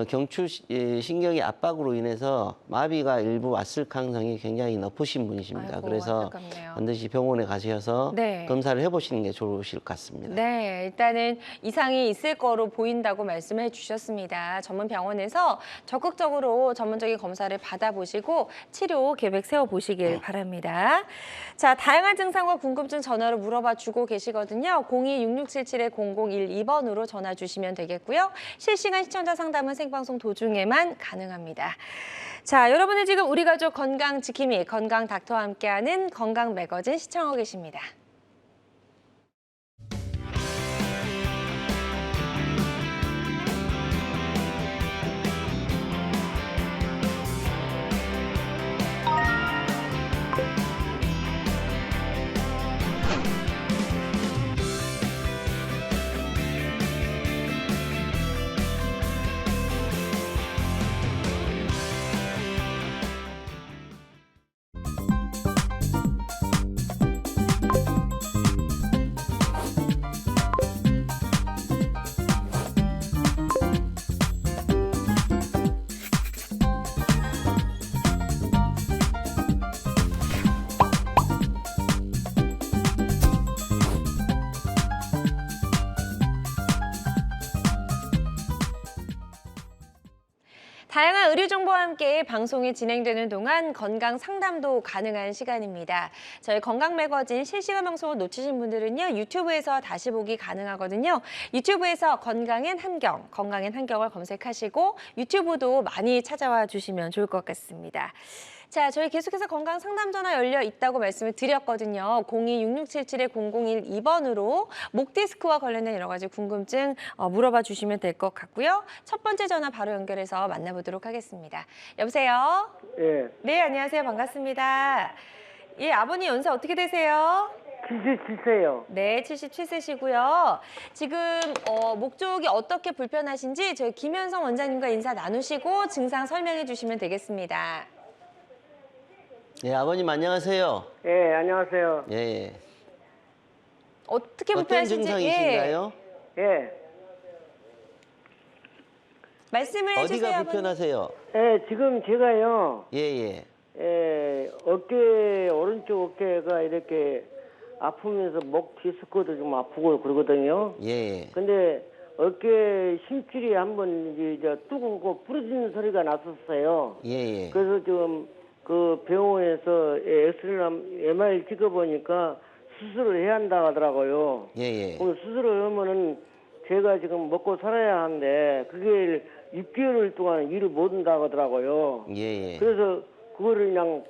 경추 신경의 압박으로 인해서 마비가 일부 왔을 가능성이 굉장히 높으신 분이십니다. 아이고, 그래서 안타깝네요. 반드시 병원에 가셔서 네. 검사를 해보시는 게 좋으실 것 같습니다. 네, 일단은 이상이 있을 거로 보인다고 말씀해 주셨습니다. 전문 병원에서 적극적으로 전문적인 검사를 받아보시고 치료 계획 세워보시길 바랍니다. 자, 다양한 증상과 궁금증 전화로 물어봐 주고 계시거든요. 02-6677-0012번으로 전화 주시면 되겠고요. 실시간 시청자 상담은 생방송 도중에만 가능합니다. 자, 여러분은 지금 우리 가족 건강 지킴이 건강 닥터와 함께하는 건강 매거진 시청하고 계십니다. 다양한 의료 정보와 함께 방송이 진행되는 동안 건강 상담도 가능한 시간입니다. 저희 건강 매거진 실시간 방송을 놓치신 분들은요. 유튜브에서 다시 보기 가능하거든요. 유튜브에서 건강엔 한경, 건강엔 한경을 검색하시고 유튜브도 많이 찾아와 주시면 좋을 것 같습니다. 자, 저희 계속해서 건강 상담 전화 열려 있다고 말씀을 드렸거든요. 02-6677-0012번으로 목 디스크와 관련된 여러 가지 궁금증 물어봐 주시면 될 것 같고요. 첫 번째 전화 바로 연결해서 만나보도록 하겠습니다. 여보세요? 예, 네, 안녕하세요. 반갑습니다. 예, 아버님 연세 어떻게 되세요? 77세요. 네, 77세시고요. 지금 목 쪽이 어떻게 불편하신지 저희 김현성 원장님과 인사 나누시고 증상 설명해 주시면 되겠습니다. 네, 아버님 안녕하세요. 예, 안녕하세요. 예. 어떻게 어떤 불편하신지 증상이신가요? 예, 말씀을 해주세요. 어디가 아버님. 불편하세요? 예, 지금 제가요, 예. 오른쪽 어깨가 이렇게 아프면서 목 디스크도 좀 아프고 그러거든요. 예. 근데 어깨 심줄이 한번 이제 뚜고 부러지는 소리가 났었어요. 예. 그래서 지금 병원에서 엑스레이나 MRI 찍어보니까 수술을 해야 한다 하더라고요. 예. 그럼 수술을 하면은 제가 지금 먹고 살아야 하는데 그게 6개월 동안 일을 못 한다고 하더라고요. 예. 그래서 그거를 그냥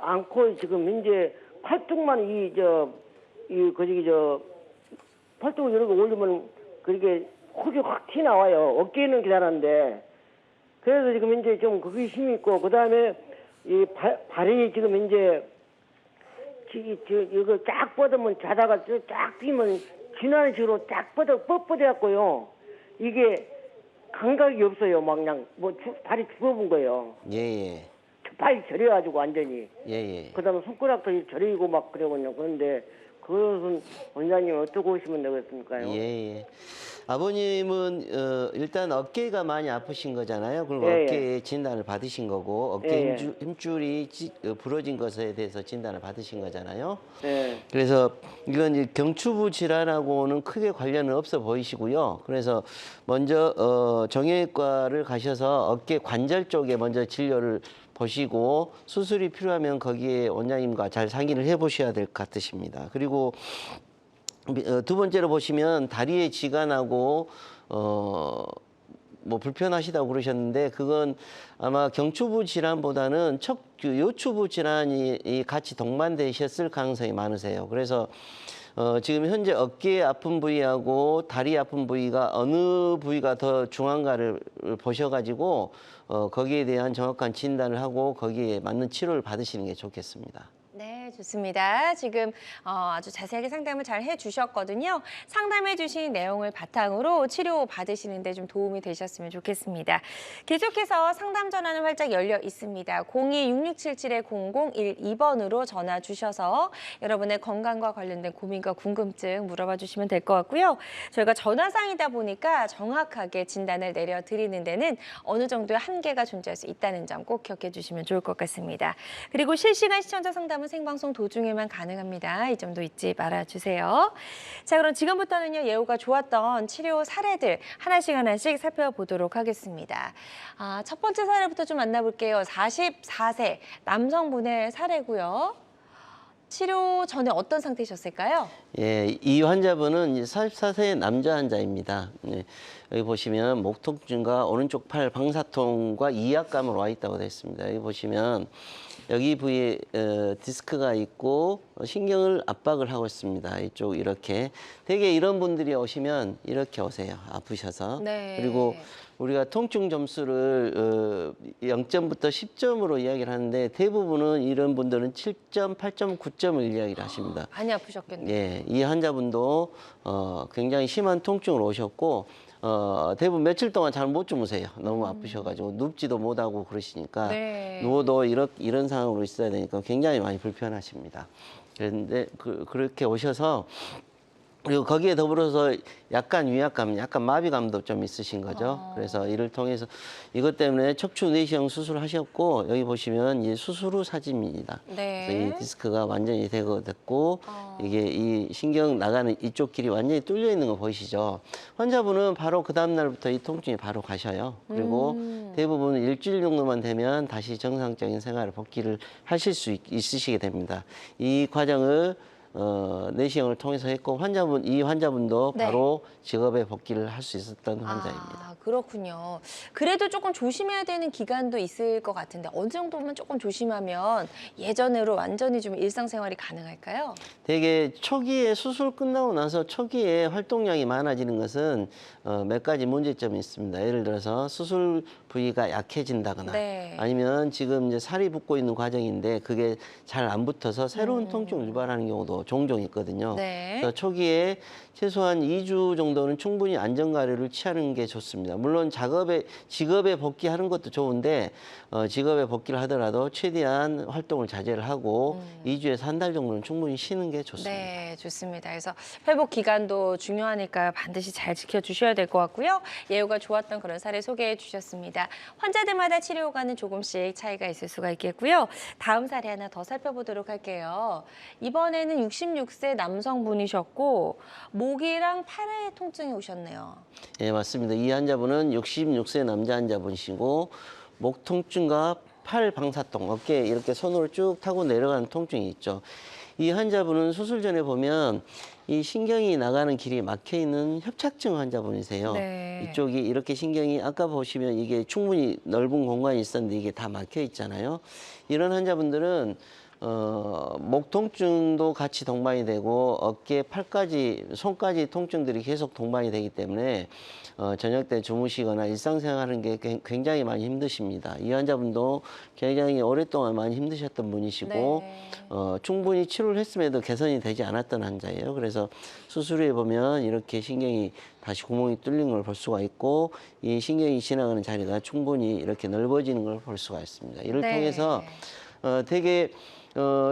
안고 지금 현재 팔뚝만 팔뚝을 이렇게 올리면 그렇게 흙이 확 튀나와요. 어깨는 괜찮은데. 그래서 지금 현재 좀 그게 힘이 있고, 그 다음에 이 발이 지금 현재 이거 쫙 뻗으면 자다가 쫙 뛰면 지나는 식으로 쫙 뻗어갖고요. 이게 감각이 없어요. 막 그냥 발이 죽어본 거예요. 예. 발이 저려가지고 완전히. 예. 그 다음에 손가락도 저리고 막 그러거든요. 그런데 그것은 원장님 어떻게 보시면 되겠습니까요? 예, 예. 아버님은 일단 어깨가 많이 아프신 거잖아요. 그리고 예, 예. 어깨에 진단을 받으신 거고 어깨 예, 예. 힘줄이 부러진 것에 대해서 진단을 받으신 거잖아요. 네. 그래서 이건 이제 경추부 질환하고는 크게 관련은 없어 보이시고요. 그래서 먼저 정형외과를 가셔서 어깨 관절 쪽에 먼저 진료를 보시고 수술이 필요하면 거기에 원장님과 잘 상의를 해보셔야 될 것 같으십니다. 그리고 두 번째로 보시면 다리에 지간하고 뭐 불편하시다고 그러셨는데 그건 아마 경추부 질환보다는 요추부 질환이 같이 동반되셨을 가능성이 많으세요. 그래서 지금 현재 어깨 아픈 부위하고 다리 아픈 부위가 어느 부위가 더 중한가를 보셔가지고 거기에 대한 정확한 진단을 하고 거기에 맞는 치료를 받으시는 게 좋겠습니다. 네, 좋습니다. 지금 아주 자세하게 상담을 잘 해주셨거든요. 상담해주신 내용을 바탕으로 치료 받으시는데 좀 도움이 되셨으면 좋겠습니다. 계속해서 상담 전화는 활짝 열려 있습니다. 02-6677-0012번으로 전화 주셔서 여러분의 건강과 관련된 고민과 궁금증 물어봐 주시면 될 것 같고요. 저희가 전화상이다 보니까 정확하게 진단을 내려드리는 데는 어느 정도의 한계가 존재할 수 있다는 점 꼭 기억해 주시면 좋을 것 같습니다. 그리고 실시간 시청자 상담은 생방송 도중에만 가능합니다. 이 점도 잊지 말아주세요. 자, 그럼 지금부터는요, 예후가 좋았던 치료 사례들 하나씩 살펴보도록 하겠습니다. 첫 번째 사례부터 좀 만나볼게요. 44세 남성분의 사례고요. 치료 전에 어떤 상태셨을까요? 예, 이 환자분은 44세 남자 환자입니다. 예, 여기 보시면 목 통증과 오른쪽 팔 방사통과 이압감으로 와 있다고 되어 있습니다. 여기 보시면 여기 부위에 디스크가 있고 신경을 압박을 하고 있습니다. 이쪽 이렇게. 되게 이런 분들이 오시면 이렇게 오세요. 아프셔서. 네. 그리고 우리가 통증 점수를 0점부터 10점으로 이야기를 하는데 대부분은 이런 분들은 7점, 8점, 9점을 이야기를 하십니다. 많이 아프셨겠네요. 예, 이 환자분도 굉장히 심한 통증으로 오셨고 대부분 며칠 동안 잘 못 주무세요. 너무 아프셔가지고 눕지도 못하고 그러시니까 네. 누워도 이런 상황으로 있어야 되니까 굉장히 많이 불편하십니다. 그런데 그렇게 오셔서 그리고 거기에 더불어서 약간 위압감, 약간 마비감도 좀 있으신 거죠. 그래서 이를 통해서 이것 때문에 척추 내시경 수술하셨고 여기 보시면 이 수술 후 사진입니다. 네. 그래서 이 디스크가 완전히 제거됐고 이게 이 신경 나가는 이쪽 길이 완전히 뚫려 있는 거 보이시죠? 환자분은 바로 그 다음 날부터 이 통증이 바로 가셔요. 그리고 대부분 일주일 정도만 되면 다시 정상적인 생활을 복귀를 하실 수 있으시게 됩니다. 이 과정을 내시경을 통해서 했고 이 환자분도 네. 바로 직업에 복귀를 할 수 있었던 환자입니다. 그렇군요. 그래도 조금 조심해야 되는 기간도 있을 것 같은데 어느 정도면 조금 조심하면 예전으로 완전히 좀 일상생활이 가능할까요? 되게 초기에 수술 끝나고 나서 초기에 활동량이 많아지는 것은 몇 가지 문제점이 있습니다. 예를 들어서 수술 부위가 약해진다거나 네. 아니면 지금 이제 살이 붙고 있는 과정인데 그게 잘 안 붙어서 새로운 통증을 유발하는 경우도 종종 있거든요. 네. 그래서 초기에 최소한 2주 정도는 충분히 안전가려를 취하는 게 좋습니다. 물론 직업에 복귀하는 것도 좋은데 직업에 복귀를 하더라도 최대한 활동을 자제를 하고 2주에서 한 달 정도는 충분히 쉬는 게 좋습니다. 네, 좋습니다. 그래서 회복 기간도 중요하니까 반드시 잘 지켜주셔야 될 것 같고요. 예후가 좋았던 그런 사례 소개해 주셨습니다. 환자들마다 치료과는 조금씩 차이가 있을 수가 있겠고요. 다음 사례 하나 더 살펴보도록 할게요. 이번에는 66세 남성분이셨고 목이랑 팔에 통증이 오셨네요. 예, 맞습니다. 이 환자분은 66세 남자 환자분이시고 목 통증과 팔 방사통, 어깨에 이렇게 손으로 쭉 타고 내려가는 통증이 있죠. 이 환자분은 수술 전에 보면 이 신경이 나가는 길이 막혀 있는 협착증 환자분이세요. 네. 이쪽이 이렇게 신경이 아까 보시면 이게 충분히 넓은 공간이 있었는데 이게 다 막혀 있잖아요. 이런 환자분들은 목 통증도 같이 동반이 되고 어깨, 팔까지, 손까지 통증들이 계속 동반이 되기 때문에 저녁 때 주무시거나 일상생활하는 게 굉장히 많이 힘드십니다. 이 환자분도 굉장히 오랫동안 많이 힘드셨던 분이시고 네. 충분히 치료를 했음에도 개선이 되지 않았던 환자예요. 그래서 수술 후에 보면 이렇게 신경이 다시 구멍이 뚫린 걸 볼 수가 있고 이 신경이 지나가는 자리가 충분히 이렇게 넓어지는 걸 볼 수가 있습니다. 이를 네. 통해서 되게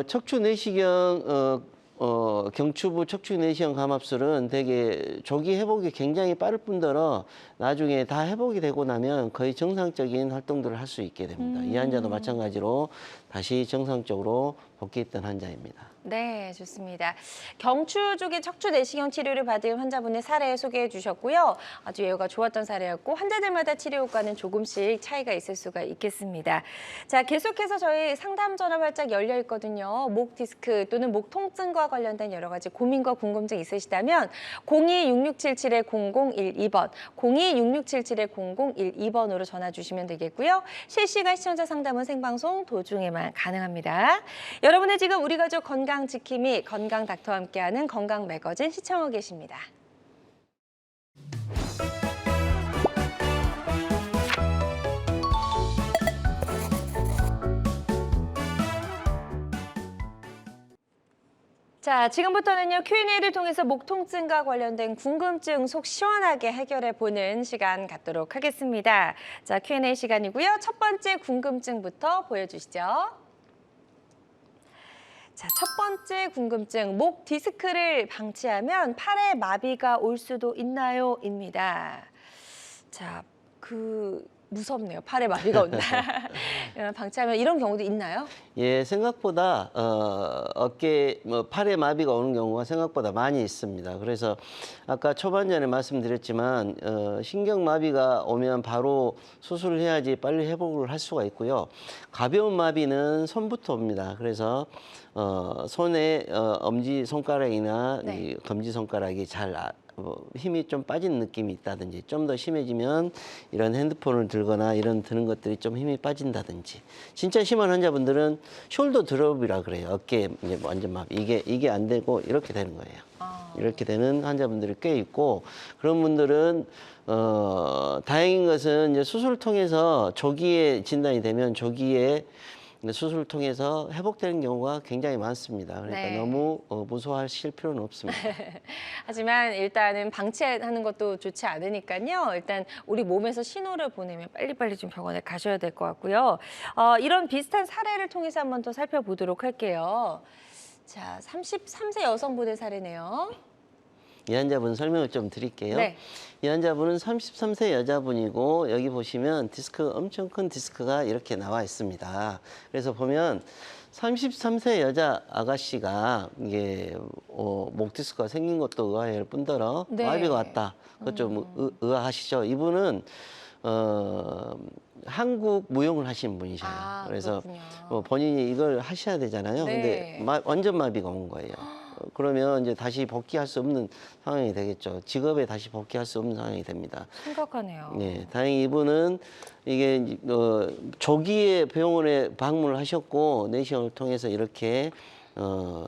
척추 내시경 경추부 척추 내시경 감압술은 되게 조기 회복이 굉장히 빠를 뿐더러 나중에 다 회복이 되고 나면 거의 정상적인 활동들을 할 수 있게 됩니다. 이 환자도 마찬가지로 다시 정상적으로 복귀했던 환자입니다. 네, 좋습니다. 경추 쪽의 척추 내시경 치료를 받은 환자분의 사례 소개해 주셨고요. 아주 예후가 좋았던 사례였고 환자들마다 치료 효과는 조금씩 차이가 있을 수가 있겠습니다. 자, 계속해서 저희 상담 전화 활짝 열려 있거든요. 목 디스크 또는 목 통증과 관련된 여러 가지 고민과 궁금증 있으시다면 02-6677-0012번, 02-6677-0012번으로 전화 주시면 되겠고요. 실시간 시청자 상담은 생방송 도중에만 가능합니다. 여러분은 지금 우리 가족 건강 지킴이 건강 닥터와 함께하는 건강 매거진 시청하고 계십니다. 자, 지금부터는요, Q&A를 통해서 목 통증과 관련된 궁금증 속 시원하게 해결해 보는 시간 갖도록 하겠습니다. 자, Q&A 시간이고요. 첫 번째 궁금증부터 보여주시죠. 자, 첫 번째 궁금증, 목 디스크를 방치하면 팔에 마비가 올 수도 있나요? 입니다. 자, 무섭네요. 팔에 마비가 온다. 방치하면 이런 경우도 있나요? 예, 생각보다 어깨, 팔에 마비가 오는 경우가 생각보다 많이 있습니다. 그래서 아까 초반전에 말씀드렸지만 신경 마비가 오면 바로 수술을 해야지 빨리 회복을 할 수가 있고요. 가벼운 마비는 손부터 옵니다. 그래서 손에 엄지 손가락이나 네. 이 검지 손가락이 잘 힘이 좀 빠진 느낌이 있다든지 좀 더 심해지면 이런 핸드폰을 들거나 이런 드는 것들이 좀 힘이 빠진다든지 진짜 심한 환자분들은 숄더 드롭이라 그래요. 어깨 이제 완전 마비 이게 안 되고 이렇게 되는 거예요. 이렇게 되는 환자분들이 꽤 있고 그런 분들은 다행인 것은 이제 수술을 통해서 조기에 진단이 되면 조기에 수술을 통해서 회복되는 경우가 굉장히 많습니다. 그러니까 네. 너무 무서워하실 필요는 없습니다. 하지만 일단은 방치하는 것도 좋지 않으니까요. 일단 우리 몸에서 신호를 보내면 빨리빨리 좀 병원에 가셔야 될 것 같고요. 이런 비슷한 사례를 통해서 한번 더 살펴보도록 할게요. 자, 33세 여성분의 사례네요. 이 환자분 설명을 좀 드릴게요. 네. 이 환자분은 33세 여자분이고 여기 보시면 디스크 엄청 큰 디스크가 이렇게 나와 있습니다. 그래서 보면 33세 여자 아가씨가 이게 목 디스크가 생긴 것도 의아할 뿐더러 네. 마비가 왔다. 그것 좀 의아하시죠? 이분은 한국 무용을 하신 분이셔요. 그래서 그렇군요. 본인이 이걸 하셔야 되잖아요. 네. 근데 완전 마비가 온 거예요. 그러면 이제 다시 복귀할 수 없는 상황이 되겠죠. 직업에 다시 복귀할 수 없는 상황이 됩니다. 심각하네요. 네, 다행히 이분은 이게 조기에 병원에 방문을 하셨고 내시경을 통해서 이렇게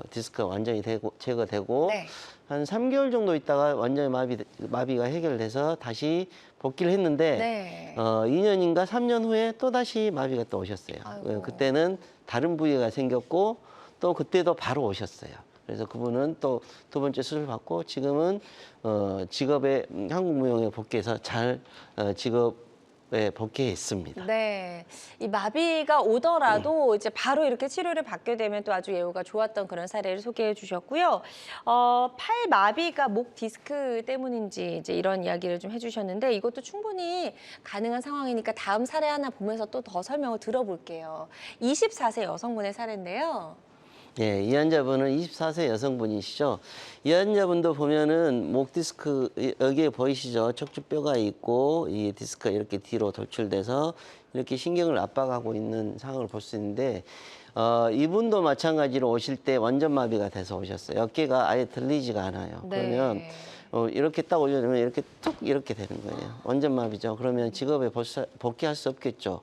디스크가 완전히 제거되고 네. 한 3개월 정도 있다가 완전히 마비가 해결돼서 다시 복귀를 했는데 네. 2년인가 3년 후에 또 다시 마비가 또 오셨어요. 아이고. 그때는 다른 부위가 생겼고 또 그때도 바로 오셨어요. 그래서 그분은 또 두 번째 수술 받고 지금은 직업에 한국무용에 복귀해서 잘 직업에 복귀했습니다. 네, 이 마비가 오더라도 이제 바로 이렇게 치료를 받게 되면 또 아주 예후가 좋았던 그런 사례를 소개해 주셨고요. 팔 마비가 목 디스크 때문인지 이제 이런 이야기를 좀 해주셨는데 이것도 충분히 가능한 상황이니까 다음 사례 하나 보면서 또 더 설명을 들어볼게요. 24세 여성분의 사례인데요. 예, 이 환자분은 24세 여성분이시죠. 이 환자분도 보면은 목 디스크 여기에 보이시죠? 척추뼈가 있고 이 디스크가 이렇게 뒤로 돌출돼서 이렇게 신경을 압박하고 있는 상황을 볼 수 있는데 이분도 마찬가지로 오실 때 완전 마비가 돼서 오셨어요. 어깨가 아예 들리지가 않아요. 네. 그러면 이렇게 딱 올려주면 이렇게 툭 이렇게 되는 거예요. 완전 마비죠. 그러면 직업에 복귀할 수 없겠죠.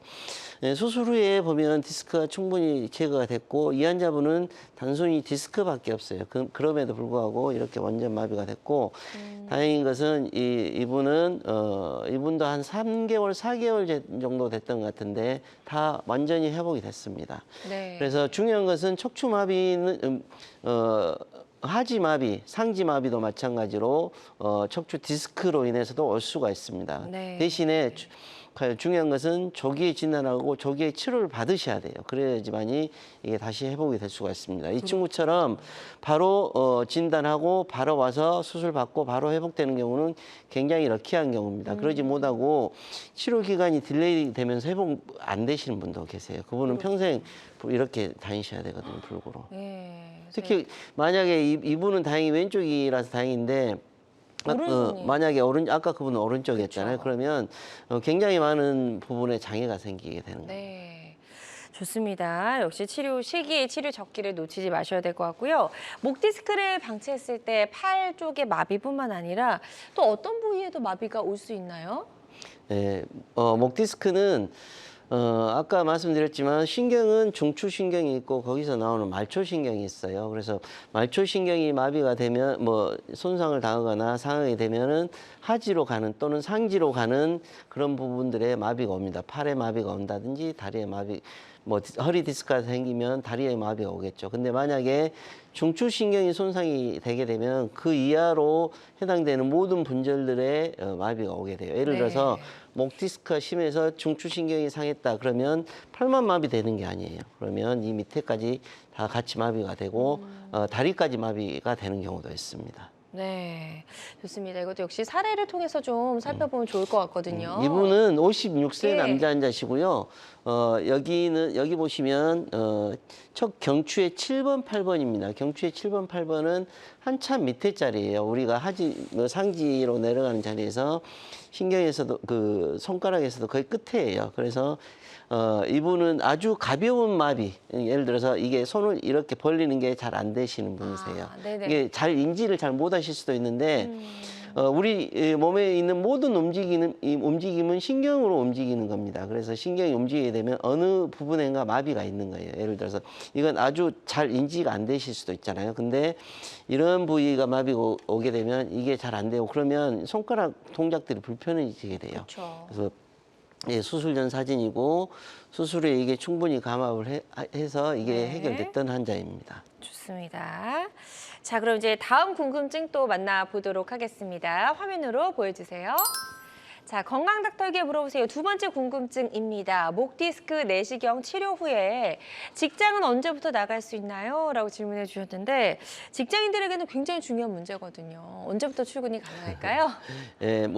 네, 수술 후에 보면 디스크가 충분히 제거가 됐고 이 환자분은 단순히 디스크밖에 없어요. 그럼에도 불구하고 이렇게 완전 마비가 됐고 다행인 것은 이분은 이분도 한 3개월, 4개월 정도 됐던 것 같은데 다 완전히 회복이 됐습니다. 네. 그래서 중요한 것은 척추 마비는 하지 마비, 상지 마비도 마찬가지로 척추 디스크로 인해서도 올 수가 있습니다. 네. 대신에 중요한 것은 조기에 진단하고 조기에 치료를 받으셔야 돼요. 그래야지만이 이게 다시 회복이 될 수가 있습니다. 이 친구처럼 바로 진단하고 바로 와서 수술 받고 바로 회복되는 경우는 굉장히 럭키한 경우입니다. 그러지 못하고 치료 기간이 딜레이 되면서 회복 안 되시는 분도 계세요. 그분은 평생 이렇게 다니셔야 되거든요, 불구로. 예. 특히 만약에 이분은 다행히 왼쪽이라서 다행인데 오른손이. 만약에 아까 그분은 오른쪽이었잖아요. 그쵸. 그러면 굉장히 많은 부분에 장애가 생기게 되는 거예요. 네. 좋습니다. 역시 치료 시기에 치료 적기를 놓치지 마셔야 될 것 같고요. 목 디스크를 방치했을 때 팔 쪽의 마비뿐만 아니라 또 어떤 부위에도 마비가 올 수 있나요? 네, 목 디스크는 아까 말씀드렸지만 신경은 중추신경이 있고 거기서 나오는 말초신경이 있어요. 그래서 말초신경이 마비가 되면 뭐 손상을 당하거나 상하게 되면은 하지로 가는 또는 상지로 가는 그런 부분들에 마비가 옵니다. 팔에 마비가 온다든지 다리에 마비, 뭐 허리 디스크가 생기면 다리에 마비가 오겠죠. 근데 만약에 중추신경이 손상이 되게 되면 그 이하로 해당되는 모든 분절들에 마비가 오게 돼요. 예를 네. 들어서 목 디스크가 심해서 중추신경이 상했다 그러면 팔만 마비되는 게 아니에요. 그러면 이 밑에까지 다 같이 마비가 되고 다리까지 마비가 되는 경우도 있습니다. 네, 좋습니다. 이것도 역시 사례를 통해서 좀 살펴보면 좋을 것 같거든요. 이분은 56세 예. 남자 환자시고요. 여기 보시면 척 경추의 7번, 8번입니다. 경추의 7번, 8번은 한참 밑에 자리예요. 우리가 상지로 내려가는 자리에서 신경에서도 그 손가락에서도 거의 끝에예요. 그래서 이분은 아주 가벼운 마비, 예를 들어서 이게 손을 이렇게 벌리는 게 잘 안 되시는 분이세요. 네네. 이게 인지를 잘 못하실 수도 있는데 우리 몸에 있는 모든 움직임은 신경으로 움직이는 겁니다. 그래서 신경이 움직이게 되면 어느 부분인가 마비가 있는 거예요. 예를 들어서 이건 아주 잘 인지가 안 되실 수도 있잖아요. 근데 이런 부위가 마비가 오게 되면 이게 잘 안 되고 그러면 손가락 동작들이 불편해지게 돼요. 그렇죠. 그래서 예, 수술 전 사진이고 수술 후에 이게 충분히 감압을 해서 이게 네. 해결됐던 환자입니다. 좋습니다. 자, 그럼 이제 다음 궁금증 또 만나보도록 하겠습니다. 화면으로 보여주세요. 자, 건강 닥터에게 물어보세요. 두 번째 궁금증입니다. 목 디스크 내시경 치료 후에 직장은 언제부터 나갈 수 있나요? 라고 질문해 주셨는데 직장인들에게는 굉장히 중요한 문제거든요. 언제부터 출근이 가능할까요? 예,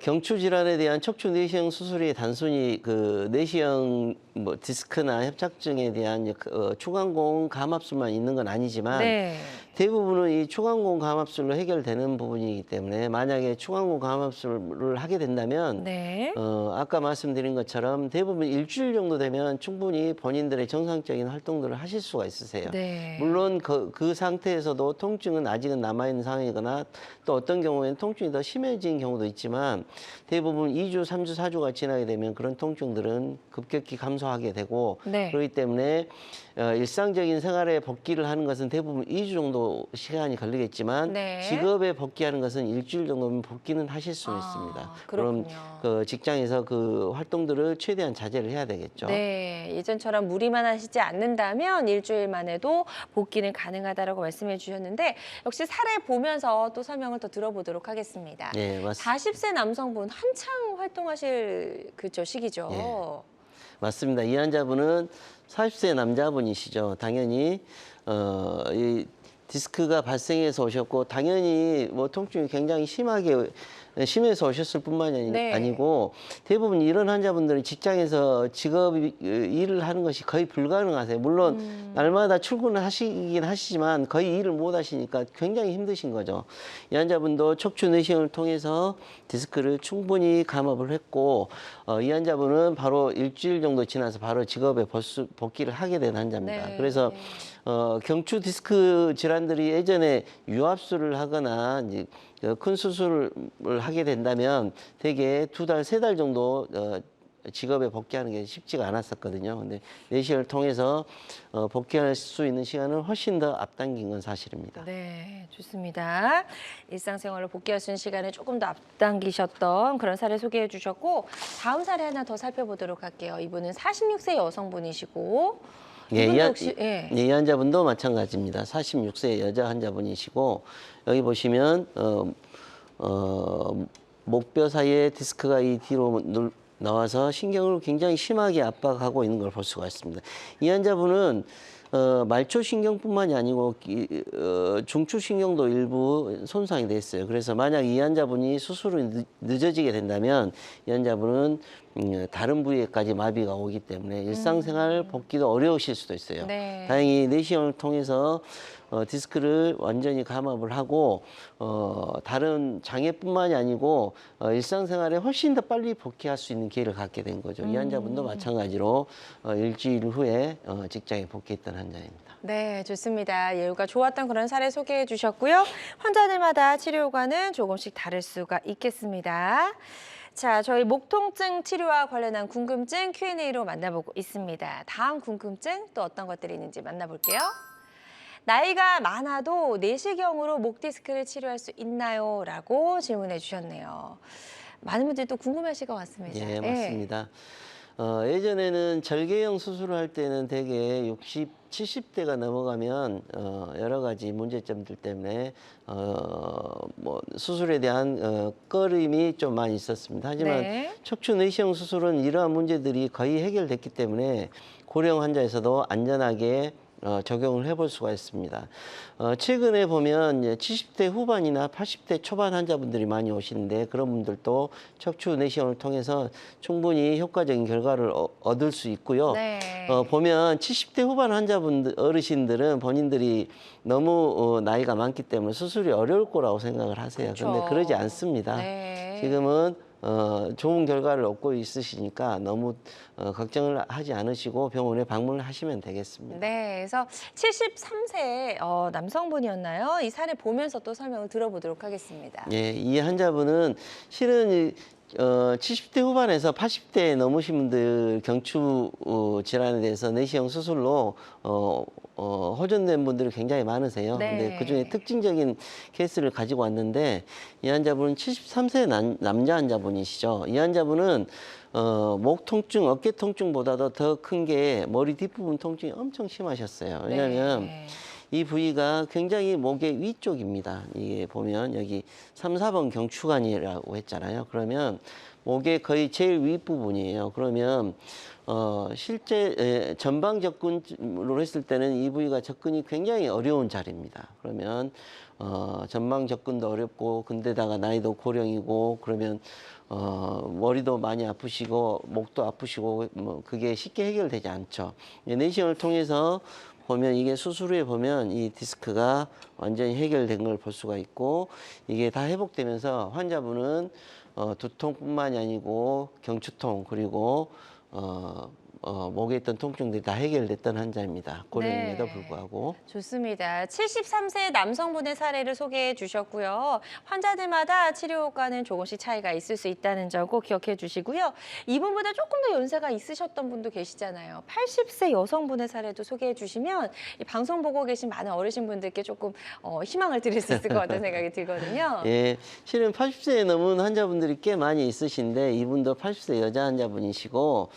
경추 질환에 대한 척추 내시경 수술이 단순히 그 내시경 뭐 디스크나 협착증에 대한 추간공 감압술만 있는 건 아니지만 네. 대부분은 이 추간공 감압술로 해결되는 부분이기 때문에 만약에 추간공 감압술을 하게 된다면 네. 아까 말씀드린 것처럼 대부분 일주일 정도 되면 충분히 본인들의 정상적인 활동들을 하실 수가 있으세요. 네. 물론 그 상태에서도 통증은 아직은 남아있는 상황이거나 또 어떤 경우에는 통증이 더 심해진 경우도 있지만 대부분 2주, 3주, 4주가 지나게 되면 그런 통증들은 급격히 감소하게 되고 네. 그렇기 때문에 일상적인 생활에 복귀를 하는 것은 대부분 2주 정도 시간이 걸리겠지만 네. 직업에 복귀하는 것은 일주일 정도면 복귀는 하실 수 있습니다. 그럼 그렇군요. 그 직장에서 그 활동들을 최대한 자제를 해야 되겠죠. 네, 예전처럼 무리만 하시지 않는다면 일주일만 해도 복귀는 가능하다라고 말씀해 주셨는데 역시 사례 보면서 또 설명을 더 들어보도록 하겠습니다. 네, 맞습니다. 40세 남성분 한창 활동하실 시기죠. 예. 맞습니다. 이 환자분은 40세 남자분이시죠. 당연히 이 디스크가 발생해서 오셨고 당연히 뭐 통증이 굉장히 심해서 오셨을 뿐만이 네. 아니고 대부분 이런 환자분들은 직장에서 직업 일을 하는 것이 거의 불가능하세요. 물론 날마다 출근을 하시긴 하시지만 거의 일을 못 하시니까 굉장히 힘드신 거죠. 이 환자분도 척추 내시경을 통해서 디스크를 충분히 감압을 했고 이 환자분은 바로 일주일 정도 지나서 바로 직업에 복귀를 하게 된 환자입니다. 네. 그래서 경추 디스크 질환들이 예전에 유압술을 하거나 이제 큰 수술을 하게 된다면 대개 2달, 3달 정도 직업에 복귀하는 게 쉽지가 않았었거든요. 근데 내시경을 통해서 복귀할 수 있는 시간을 훨씬 더 앞당긴 건 사실입니다. 네, 좋습니다. 일상생활로 복귀할 수 있는 시간을 조금 더 앞당기셨던 그런 사례 소개해 주셨고 다음 사례 하나 더 살펴보도록 할게요. 이분은 46세 여성분이시고 예, 이분도 역시 이 환자분도 마찬가지입니다. 46세 여자 환자분이시고 여기 보시면 목뼈 사이에 디스크가 이 뒤로 나와서 신경을 굉장히 심하게 압박하고 있는 걸 볼 수가 있습니다. 이 환자분은 말초신경뿐만이 아니고 중추신경도 일부 손상이 됐어요. 그래서 만약 이 환자분이 수술이 늦어지게 된다면 이 환자분은 다른 부위에까지 마비가 오기 때문에 일상생활 복귀도 어려우실 수도 있어요. 네. 다행히 내시경을 통해서 디스크를 완전히 감압을 하고 다른 장애뿐만이 아니고 일상생활에 훨씬 더 빨리 복귀할 수 있는 기회를 갖게 된 거죠. 이 환자분도 마찬가지로 일주일 후에 직장에 복귀했던 환자입니다. 네, 좋습니다. 예후가 좋았던 그런 사례 소개해 주셨고요. 환자들마다 치료 효과는 조금씩 다를 수가 있겠습니다. 자, 저희 목 통증 치료와 관련한 궁금증 Q&A로 만나보고 있습니다. 다음 궁금증 또 어떤 것들이 있는지 만나볼게요. 나이가 많아도 내시경으로 목 디스크를 치료할 수 있나요? 라고 질문해 주셨네요. 많은 분들이 또 궁금하실 것 같습니다. 예, 맞습니다. 예전에는 절개형 수술을 할 때는 대개 60, 70대가 넘어가면 여러 가지 문제점들 때문에 뭐 수술에 대한 꺼림이 좀 많이 있었습니다. 하지만 네. 척추 내시경 수술은 이러한 문제들이 거의 해결됐기 때문에 고령 환자에서도 안전하게 적용을 해볼 수가 있습니다. 최근에 보면 70대 후반이나 80대 초반 환자분들이 많이 오시는데 그런 분들도 척추 내시경을 통해서 충분히 효과적인 결과를 얻을 수 있고요. 네. 보면 70대 후반 환자분들, 어르신들은 본인들이 너무 나이가 많기 때문에 수술이 어려울 거라고 생각을 하세요. 그렇죠. 근데 그러지 않습니다. 네. 지금은 좋은 결과를 얻고 있으시니까 너무 걱정을 하지 않으시고 병원에 방문을 하시면 되겠습니다. 네, 그래서 73세 남성분이었나요? 이 사례 보면서 또 설명을 들어보도록 하겠습니다. 예, 이 환자분은 실은 70대 후반에서 80대 넘으신 분들 경추 질환에 대해서 내시경 수술로 호전된 분들이 굉장히 많으세요. 네. 근데 그중에 특징적인 케이스를 가지고 왔는데 이 환자분은 73세 남자 환자분이시죠. 이 환자분은 목 통증, 어깨 통증보다도 더 큰 게 머리 뒷부분 통증이 엄청 심하셨어요. 왜냐하면 네. 이 부위가 굉장히 목의 위쪽입니다. 이게 보면 여기 3, 4번 경추관이라고 했잖아요. 그러면 목의 거의 제일 윗부분이에요. 그러면 실제 전방 접근으로 했을 때는 이 부위가 접근이 굉장히 어려운 자리입니다. 그러면 전방 접근도 어렵고 근데다가 나이도 고령이고 그러면 머리도 많이 아프시고 목도 아프시고 뭐 그게 쉽게 해결되지 않죠. 내시경을 통해서 보면 이게 수술 후에 보면 이 디스크가 완전히 해결된 걸 볼 수가 있고 이게 다 회복되면서 환자분은 두통뿐만이 아니고 경추통 그리고 목에 있던 통증들이 다 해결됐던 환자입니다. 고령임에도 네. 불구하고. 좋습니다. 73세 남성분의 사례를 소개해 주셨고요. 환자들마다 치료 효과는 조금씩 차이가 있을 수 있다는 점 꼭 기억해 주시고요. 이분보다 조금 더 연세가 있으셨던 분도 계시잖아요. 80세 여성분의 사례도 소개해 주시면 이 방송 보고 계신 많은 어르신분들께 조금 희망을 드릴 수 있을 것 같다는 생각이 들거든요. 예, 실은 80세에 넘은 환자분들이 꽤 많이 있으신데 이분도 80세 여자 환자분이시고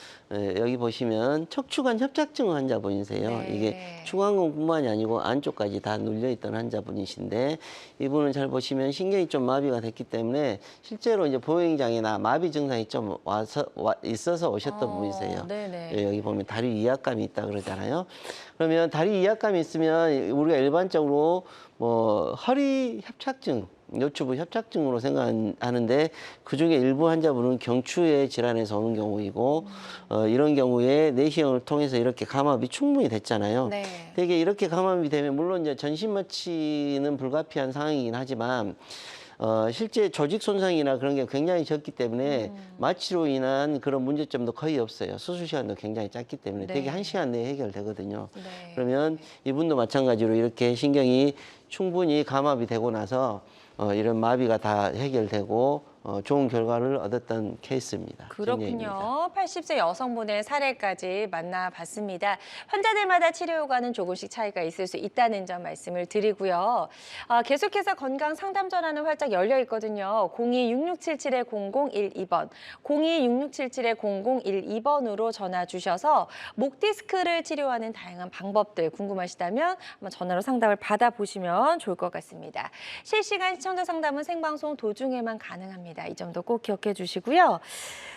여기 보시면 척추관 협착증 환자분이세요. 네. 이게 추간근뿐만이 아니고 안쪽까지 다 눌려있던 환자분이신데 이분은 잘 보시면 신경이 좀 마비가 됐기 때문에 실제로 이제 보행장애나 마비 증상이 좀 있어서 오셨던 분이세요. 네네. 예, 여기 보면 다리 위압감이 있다 그러잖아요. 그러면 다리 위압감이 있으면 우리가 일반적으로 뭐 허리 협착증, 요추부 협착증으로 생각하는데 그중에 일부 환자분은 경추의 질환에서 오는 경우이고 이런 경우에 내시경을 통해서 이렇게 감압이 충분히 됐잖아요. 네. 되게 이렇게 감압이 되면 물론 이제 전신 마취는 불가피한 상황이긴 하지만 실제 조직 손상이나 그런 게 굉장히 적기 때문에 마취로 인한 그런 문제점도 거의 없어요. 수술 시간도 굉장히 짧기 때문에 네. 되게 1시간 내에 해결되거든요. 네. 그러면 이분도 마찬가지로 이렇게 신경이 충분히 감압이 되고 나서 이런 마비가 다 해결되고 좋은 결과를 얻었던 케이스입니다. 정리입니다. 그렇군요. 80세 여성분의 사례까지 만나봤습니다. 환자들마다 치료 효과는 조금씩 차이가 있을 수 있다는 점 말씀을 드리고요. 계속해서 건강 상담 전화는 활짝 열려 있거든요. 02-6677-0012번, 02-6677-0012번으로 전화 주셔서 목 디스크를 치료하는 다양한 방법들 궁금하시다면 한번 전화로 상담을 받아보시면 좋을 것 같습니다. 실시간 시청자 상담은 생방송 도중에만 가능합니다. 있습니다. 이 점도 꼭 기억해 주시고요.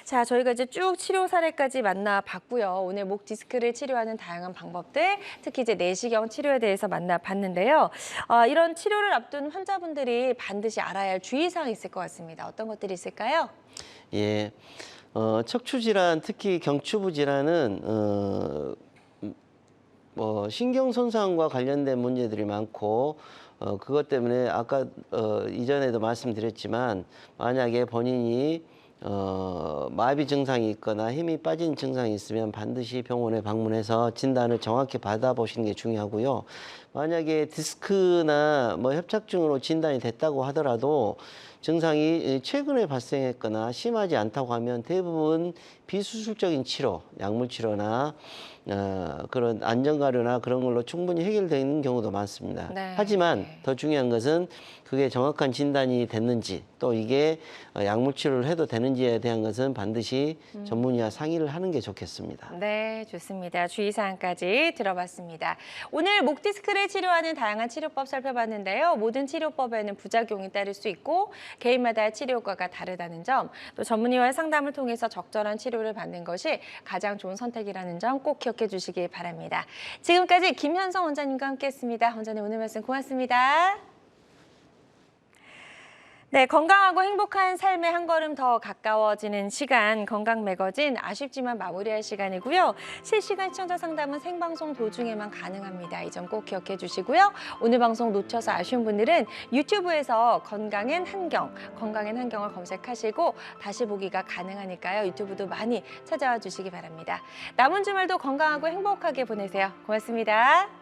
자, 저희가 이제 쭉 치료 사례까지 만나봤고요. 오늘 목 디스크를 치료하는 다양한 방법들, 특히 이제 내시경 치료에 대해서 만나봤는데요. 이런 치료를 앞둔 환자분들이 반드시 알아야 할 주의사항이 있을 것 같습니다. 어떤 것들이 있을까요? 예, 척추 질환, 특히 경추부 질환은 신경 손상과 관련된 문제들이 많고 그것 때문에 아까 이전에도 말씀드렸지만 만약에 본인이 마비 증상이 있거나 힘이 빠진 증상이 있으면 반드시 병원에 방문해서 진단을 정확히 받아보시는 게 중요하고요. 만약에 디스크나 협착증으로 진단이 됐다고 하더라도 증상이 최근에 발생했거나 심하지 않다고 하면 대부분 비수술적인 치료, 약물 치료나 그런 안전가료나 그런 걸로 충분히 해결되는 경우도 많습니다. 네. 하지만 더 중요한 것은 그게 정확한 진단이 됐는지 또 이게 약물 치료를 해도 되는지에 대한 것은 반드시 전문의와 상의를 하는 게 좋겠습니다. 네, 좋습니다. 주의사항까지 들어봤습니다. 오늘 목 디스크를 치료하는 다양한 치료법 살펴봤는데요. 모든 치료법에는 부작용이 따를 수 있고 개인마다 치료 효과가 다르다는 점, 또 전문의와의 상담을 통해서 적절한 치료를 받는 것이 가장 좋은 선택이라는 점 꼭 기억해 주시기 바랍니다. 지금까지 김현성 원장님과 함께했습니다. 원장님 오늘 말씀 고맙습니다. 네, 건강하고 행복한 삶에 한 걸음 더 가까워지는 시간, 건강 매거진 아쉽지만 마무리할 시간이고요. 실시간 시청자 상담은 생방송 도중에만 가능합니다. 이 점 꼭 기억해 주시고요. 오늘 방송 놓쳐서 아쉬운 분들은 유튜브에서 건강엔 한경을 검색하시고 다시 보기가 가능하니까요. 유튜브도 많이 찾아와 주시기 바랍니다. 남은 주말도 건강하고 행복하게 보내세요. 고맙습니다.